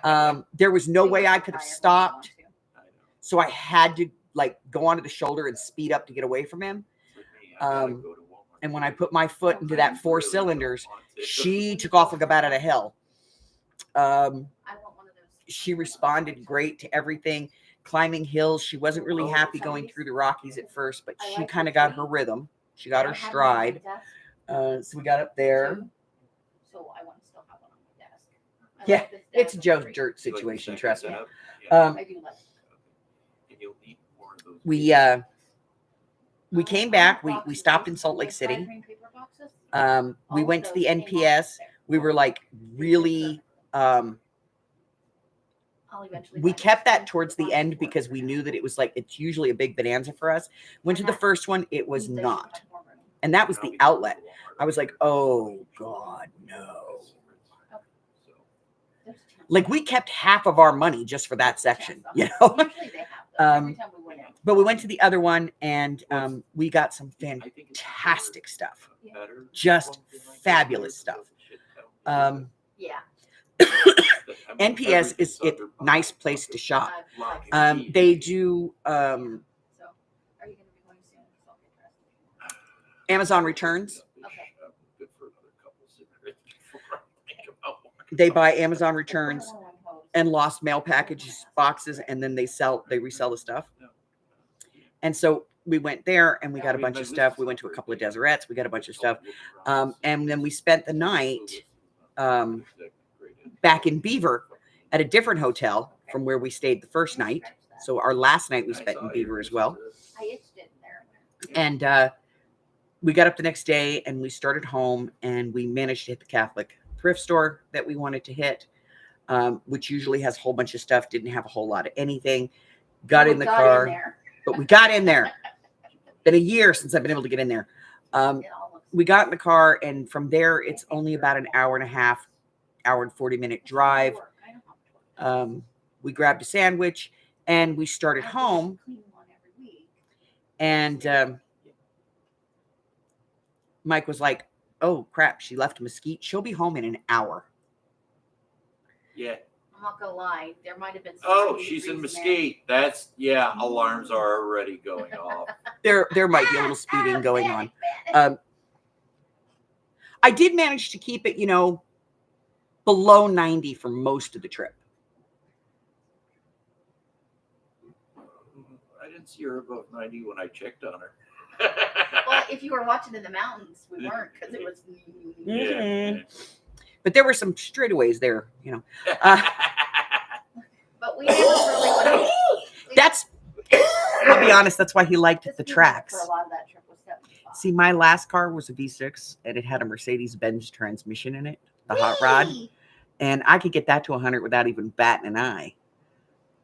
There was no She way was I could have tired when she stopped, wanted to. so I had to like go onto the shoulder and speed up to get away from him. I gotta Um, go to Walmart. And when I put my foot into that 4 cylinders, she took off like a bat out of hell. I want one of those. She responded great to everything. Climbing hills, she wasn't really happy going through the Rockies at first, but she kind of got her rhythm. She got her stride. So we got up there. So I want to still have one on my desk. I Yeah, like this it's a desk. Joe's dirt You like the situation, second trust me. setup? Yeah. Um, I do like. And you'll need more of those. We came back. We stopped in Salt Lake City. We went to the NPS. We were like really. We kept that towards the end because we knew that it was like it's usually a big bonanza for us. Went to the first one, it was not, and that was the outlet. I was like, oh God, no. Like we kept half of our money just for that section, you know. But we went to the other one and we got some fantastic stuff, just fabulous stuff. Yeah. NPS is a nice place to shop. Like They do so, are you going to be going soon? So I'll get dressed. Amazon returns. Okay. Good for another couple cigarettes before I think about one. They buy Amazon returns and lost mail packages boxes, and then they resell the stuff. And so we went there and we got a bunch of stuff. We went to a couple of Deserettes. We got a bunch of stuff. And then we spent the night back in Beaver at a different hotel from where we stayed the first night. So our last night we spent in Beaver as well. I itched it in there. And we got up the next day and we started home and we managed to hit the Catholic thrift store that we wanted to hit, which usually has a whole bunch of stuff. Didn't have a whole lot of anything. Got in the car, but we got in there. Been a year since I've been able to get in there. We got in the car and from there it's only about an hour and a half, hour and 40-minute drive. We grabbed a sandwich and we started home. And Mike was like, oh crap, she left Mesquite. She'll be home in an hour. Yeah. I'm not gonna lie, there might have been some. Oh, 90 she's in degrees Mesquite. That's alarms are already going off. There might be a little speeding going on. I did manage to keep it, below 90 for most of the trip. I didn't see her above 90 when I checked on her. Well, if you were watching in the mountains, we weren't because it was. Yeah. But there were some straightaways there, But we never really went. I'll be honest, that's why he liked the tracks. For a lot of that trip was 75. See, my last car was a V6 and it had a Mercedes-Benz transmission in it, the hot rod. Whee! And I could get that to 100 without even batting an eye.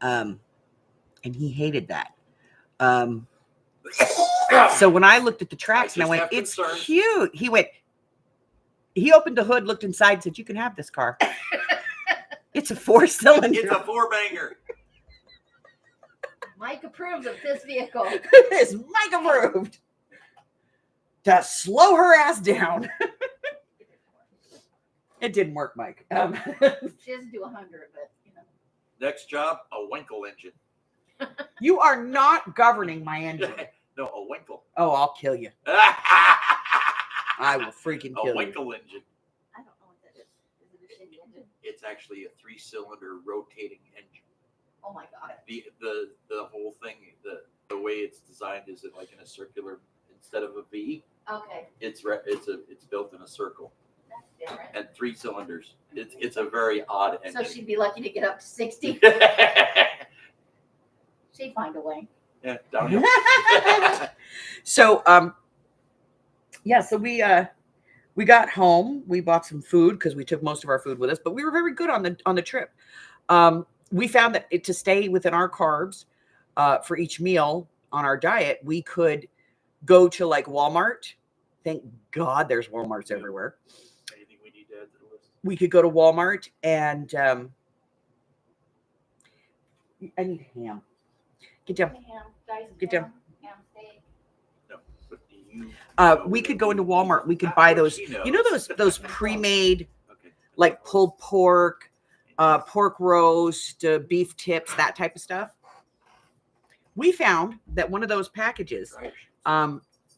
And he hated that. So when I looked at the tracks and I went, it's cute. He opened the hood, looked inside, said, you can have this car. It's a 4-cylinder. It's a 4-banger. Mike approves of this vehicle. It's Mike approved. To slow her ass down. It didn't work, Mike. She doesn't do 100, but Next job, a Winkle engine. You are not governing my engine. No, a Winkle. Oh, I'll kill you. A I will freaking kill you. Winkle engine. I don't know what that is. Is it a shitty engine? It's actually a 3-cylinder rotating engine. Oh my god. The whole thing, the way it's designed is it like in a circular instead of a V. Okay, It's built in a circle that's different. and 3 cylinders. It's a very odd So engine. she'd be lucky to get up to 60. She'd find a way. Yeah, downhill. So, so we got home. We bought some food because we took most of our food with us, but we were very good on the trip. We found that to stay within our carbs for each meal on our diet, we could go to like Walmart. Thank God there's Walmarts everywhere. Anything we need to add to the list? We could go to Walmart and I need ham. Get down. Ham, guys, Get down. ham steak. No. But do you We could go into Walmart. We could buy those. Those pre-made Okay. like pulled pork, pork roast, beef tips, that type of stuff. We found that one of those packages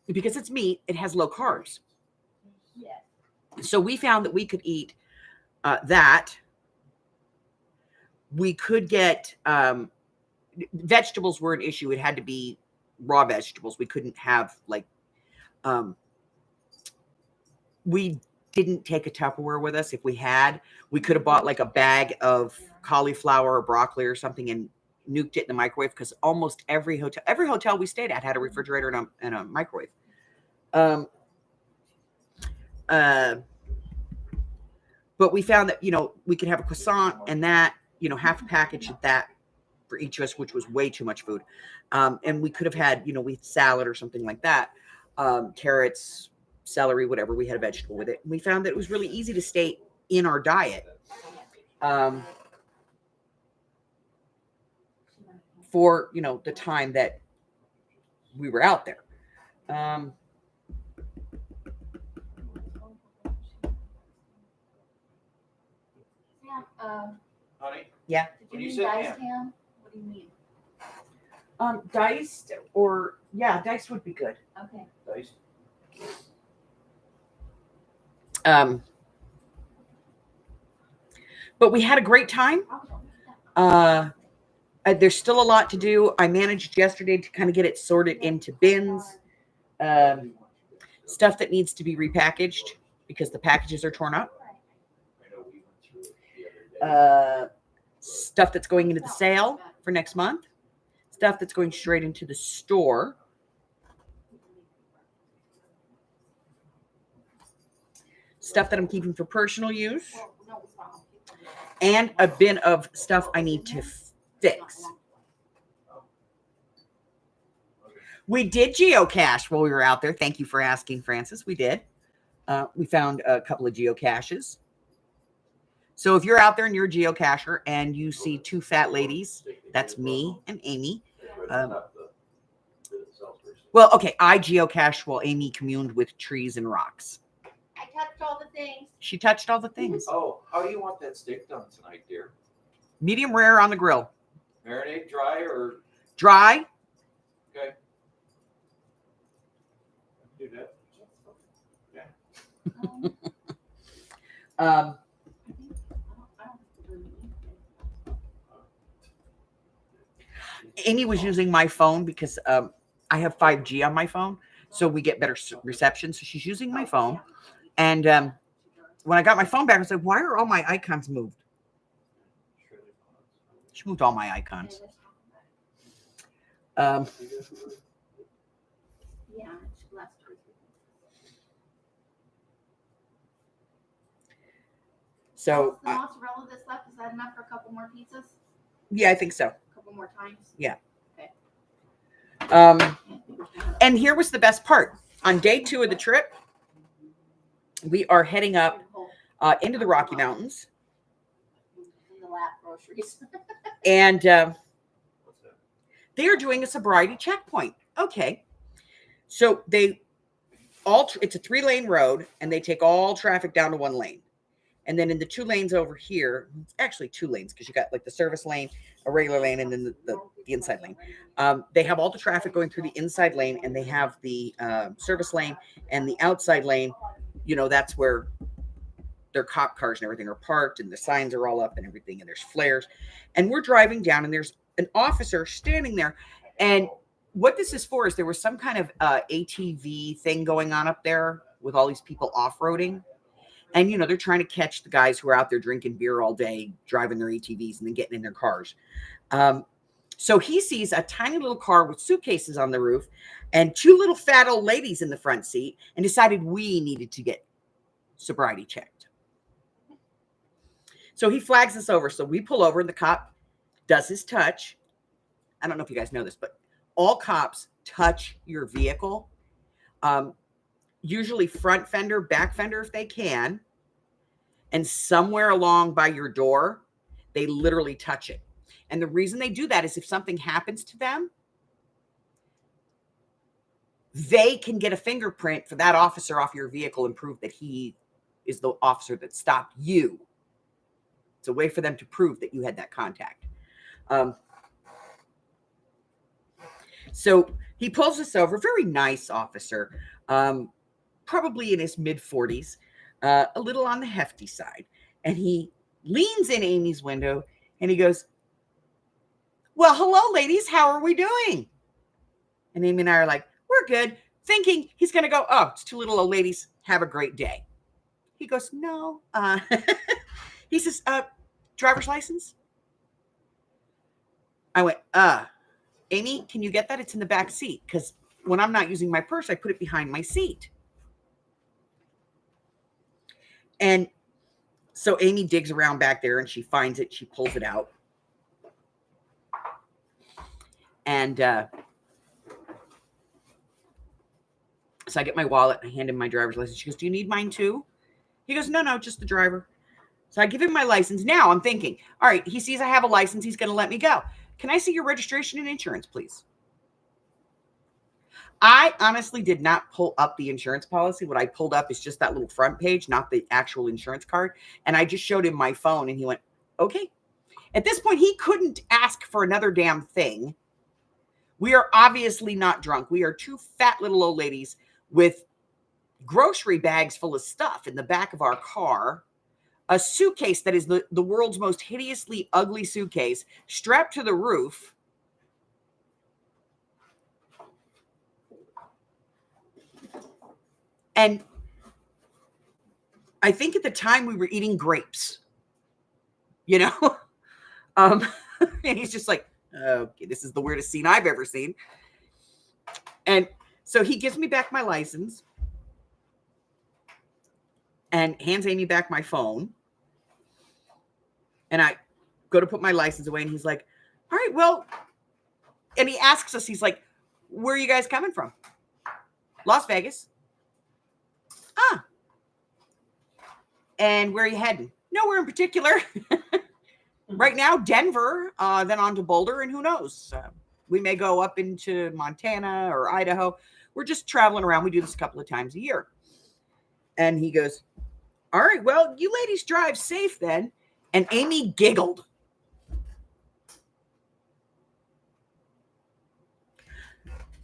because it's meat, it has low carbs. Yes. So we found that we could eat that. We could get vegetables were an issue. It had to be raw vegetables. We couldn't have like we didn't take a Tupperware with us. If we had, we could have bought like a bag of cauliflower or broccoli or something and nuked it in the microwave, because almost every hotel we stayed at had a refrigerator and a microwave. But we found that, we could have a croissant and that, half a package of that for each of us, which was way too much food. And we could have had, we had salad or something like that. Carrots, celery, whatever. We had a vegetable with it. And we found that it was really easy to stay in our diet. For, the time that we were out there. Honey? Yeah. Did When you you mean said diced ham? What do you mean? Diced diced would be good. Okay. Diced. But we had a great time. There's still a lot to do. I managed yesterday to kind of get it sorted into bins. Stuff that needs to be repackaged because the packages are torn up. I know we went through it the other day. Stuff that's going into the sale for next month. Stuff that's going straight into the store. Stuff that I'm keeping for personal use. And a bin of stuff I need to fix. We did geocache while we were out there. Thank you for asking, Francis. We did. We found a couple of geocaches. So if you're out there and you're a geocacher and you see two fat ladies, that's me and Amy. Well, okay, I geocached while Amy communed with trees and rocks. I touched all the things. She touched all the things. Oh, how do you want that steak done tonight, dear? Medium rare on the grill. Marinade, dry, or Dry. okay? Do that. Amy was using my phone because I have 5G on my phone, so we get better reception. So she's using my phone. And when I got my phone back, I was like, why are all my icons moved? She moved all my icons. Yeah, it's last week. So, The mozzarella that's left, is that enough for a couple more pizzas? yeah, I think so. A couple more times? And here was the best part. On day 2 of the trip, we are heading up into the Rocky Mountains. In the lap groceries. And What's that? they are doing a sobriety checkpoint. Okay. So it's a 3-lane road, and they take all traffic down to 1 lane. And then in the 2 lanes over here, it's actually 2 lanes because you got like the service lane, a regular lane, and then the inside lane. They have all the traffic going through the inside lane, and they have the service lane and the outside lane. That's where their cop cars and everything are parked, and the signs are all up and everything, and there's flares. And we're driving down, and there's an officer standing there. And what this is for is there was some kind of ATV thing going on up there with all these people off-roading. And, they're trying to catch the guys who are out there drinking beer all day, driving their ATVs and then getting in their cars. So he sees a tiny little car with suitcases on the roof and 2 little fat old ladies in the front seat, and decided we needed to get sobriety checked. So he flags us over. So we pull over, and the cop does his touch. I don't know if you guys know this, but all cops touch your vehicle. Usually front fender, back fender if they can. And somewhere along by your door, they literally touch it. And the reason they do that is if something happens to them, they can get a fingerprint for that officer off your vehicle and prove that he is the officer that stopped you. It's a way for them to prove that you had that contact. So He pulls us over, very nice officer, probably in his mid 40s, a little on the hefty side. And he leans in Amy's window and he goes, "Well, hello, ladies. How are we doing?" And Amy and I are like, "We're good," thinking he's going to go, "Oh, it's two little old ladies. Have a great day." He goes, "No." He says, "Driver's license?" I went, "Amy, can you get that? It's in the back seat." Because when I'm not using my purse, I put it behind my seat. And so Amy digs around back there and she finds it. She pulls it out. And so I get my wallet and I hand him my driver's license. She goes, "Do you need mine too?" He goes, No, just the driver." So I give him my license. Now I'm thinking, all right, he sees I have a license. He's going to let me go. "Can I see your registration and insurance, please?" I honestly did not pull up the insurance policy. What I pulled up is just that little front page, not the actual insurance card. And I just showed him my phone and he went, "Okay." At this point, he couldn't ask for another damn thing. We are obviously not drunk. We are two fat little old ladies with grocery bags full of stuff in the back of our car, a suitcase that is the world's most hideously ugly suitcase strapped to the roof. And I think at the time we were eating grapes, you know? And he's just like, "Okay, this is the weirdest scene I've ever seen." And so he gives me back my license and hands Amy back my phone. And I go to put my license away and he's like, "All right, well," and he asks us, he's like, "Where are you guys coming from?" "Las Vegas." "Ah. And where are you heading?" "Nowhere in particular." "Right now, Denver, then on to Boulder, and who knows? We may go up into Montana or Idaho. We're just traveling around. We do this a couple of times a year." And he goes, "All right, well, you ladies drive safe then." And Amy giggled.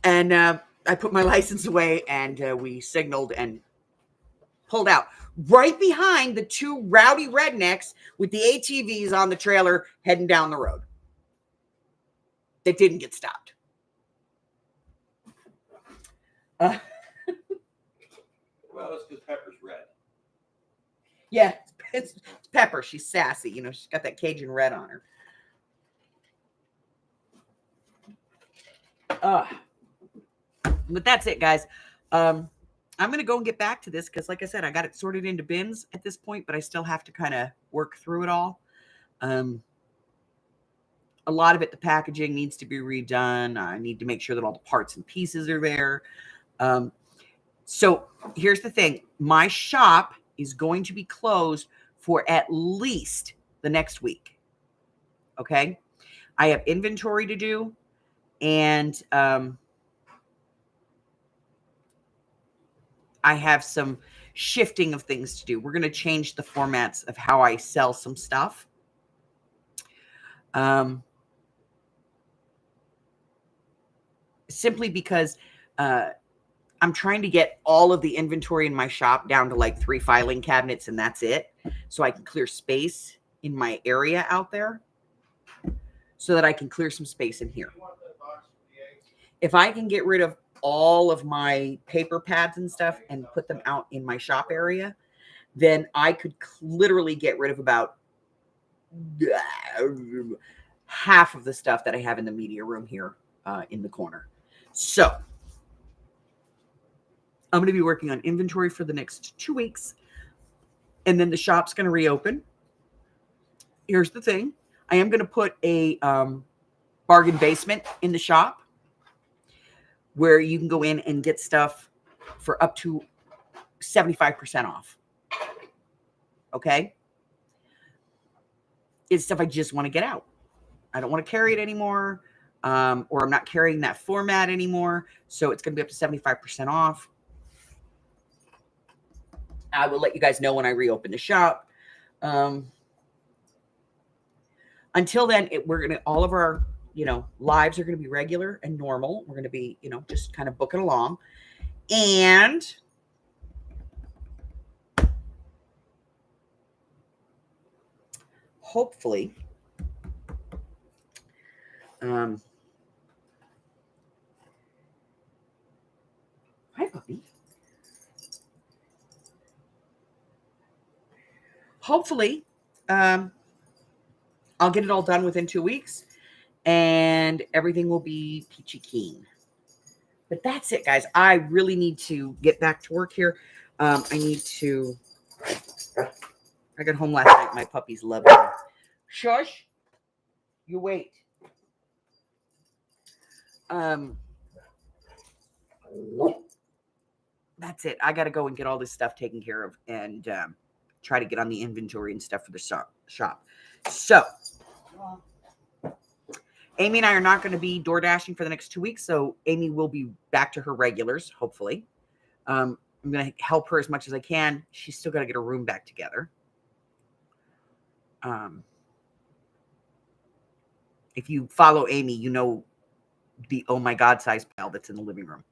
And I put my license away and we signaled and pulled out right behind the two rowdy rednecks with the ATVs on the trailer heading down the road. They didn't get stopped. Well, it's because Pepper's red. Yeah, it's Pepper. She's sassy. You know, she's got that Cajun red on her. But that's it, guys. I'm going to go and get back to this because, like I said, I got it sorted into bins at this point, but I still have to kind of work through it all. A lot of it, the packaging needs to be redone. I need to make sure that all the parts and pieces are there. So here's the thing. My shop is going to be closed for at least the next week. Okay. I have inventory to do and, I have some shifting of things to do. We're going to change the formats of how I sell some stuff. Simply because, I'm trying to get all of the inventory in my shop down to like 3 filing cabinets and that's it. So I can clear space in my area out there so that I can clear some space in here. If I can get rid of all of my paper pads and stuff and put them out in my shop area, then I could literally get rid of about half of the stuff that I have in the media room here in the corner. So I'm going to be working on inventory for the next 2 weeks. And then the shop's going to reopen. Here's the thing. I am going to put a bargain basement in the shop where you can go in and get stuff for up to 75% off. Okay? It's stuff I just want to get out. I don't want to carry it anymore. Or I'm not carrying that format anymore. So it's going to be up to 75% off. I will let you guys know when I reopen the shop. Until then, we're going to, all of our lives are going to be regular and normal. We're going to be, just kind of booking along. And hopefully, hi, puppy. Hopefully, I'll get it all done within 2 weeks and everything will be peachy keen. But that's it, guys. I really need to get back to work here. I got home last night. My puppies love me. Shush. You wait. That's it. I got to go and get all this stuff taken care of and try to get on the inventory and stuff for the shop. So, Amy and I are not going to be door dashing for the next 2 weeks. So Amy will be back to her regulars, hopefully. I'm going to help her as much as I can. She's still got to get her room back together. If you follow Amy, you know the oh my God size pile that's in the living room.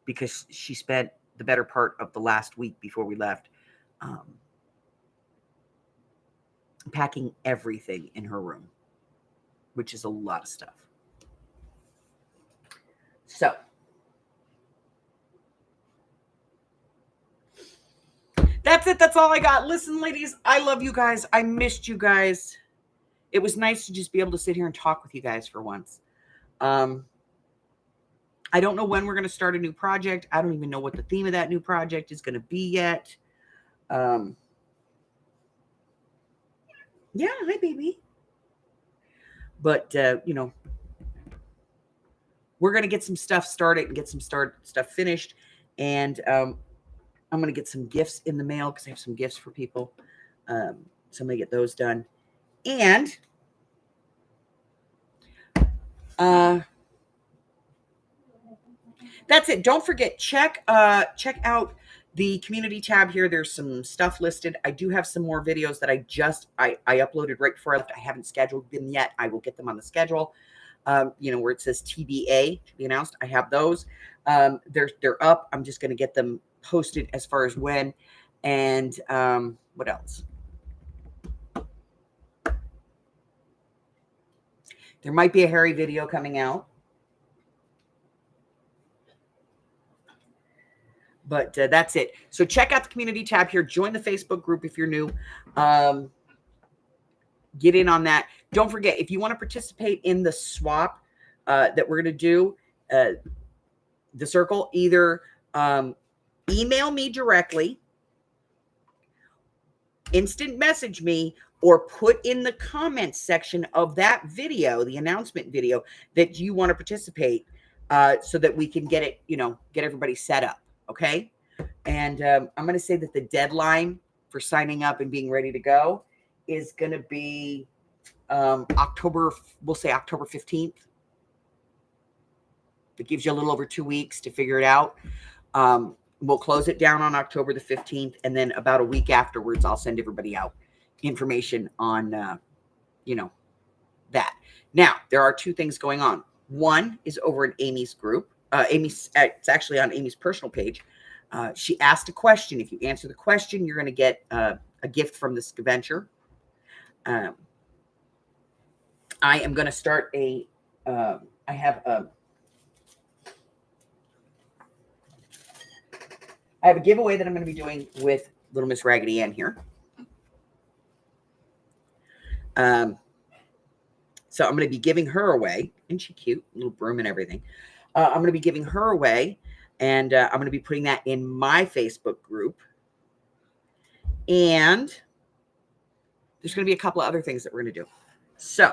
Because she spent the better part of the last week before we left packing everything in her room, which is a lot of stuff. So that's it. That's all I got. Listen, ladies, I love you guys. I missed you guys. It was nice to just be able to sit here and talk with you guys for once. I don't know when we're going to start a new project. I don't even know what the theme of that new project is going to be yet. Yeah, hi, baby. But, we're going to get some stuff started and get some stuff finished. And I'm going to get some gifts in the mail because I have some gifts for people. So I'm going to get those done. And that's it. Don't forget, check out the community tab here. There's some stuff listed. I do have some more videos that I uploaded right before I left. I haven't scheduled them yet. I will get them on the schedule. Where it says TBA to be announced. I have those. They're up. I'm just going to get them posted as far as when. And what else? There might be a Harry video coming out. But that's it. So check out the community tab here. Join the Facebook group if you're new. Get in on that. Don't forget, if you want to participate in the swap that we're going to do, the circle, either email me directly, instant message me, or put in the comments section of that video, the announcement video, that you want to participate so that we can get it, get everybody set up. Okay. And I'm going to say that the deadline for signing up and being ready to go is going to be October 15th. It gives you a little over 2 weeks to figure it out. We'll close it down on October the 15th. And then about a week afterwards, I'll send everybody out information on, that. Now, there are two things going on. One is over in Amy's group. It's actually on Amy's personal page. She asked a question. If you answer the question, you're going to get a gift from this venture. I am going to start I have a giveaway that I'm going to be doing with Little Miss Raggedy Ann here. So I'm going to be giving her away. Isn't she cute? Little broom and everything. I'm going to be giving her away, and I'm going to be putting that in my Facebook group. And there's going to be a couple of other things that we're going to do. So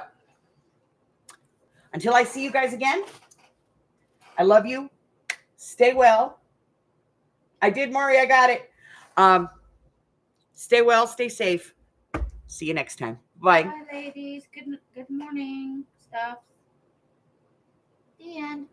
until I see you guys again, I love you. Stay well. I did, Mari. I got it. Stay well. Stay safe. See you next time. Bye. Bye, ladies. Good morning, stuff. The end.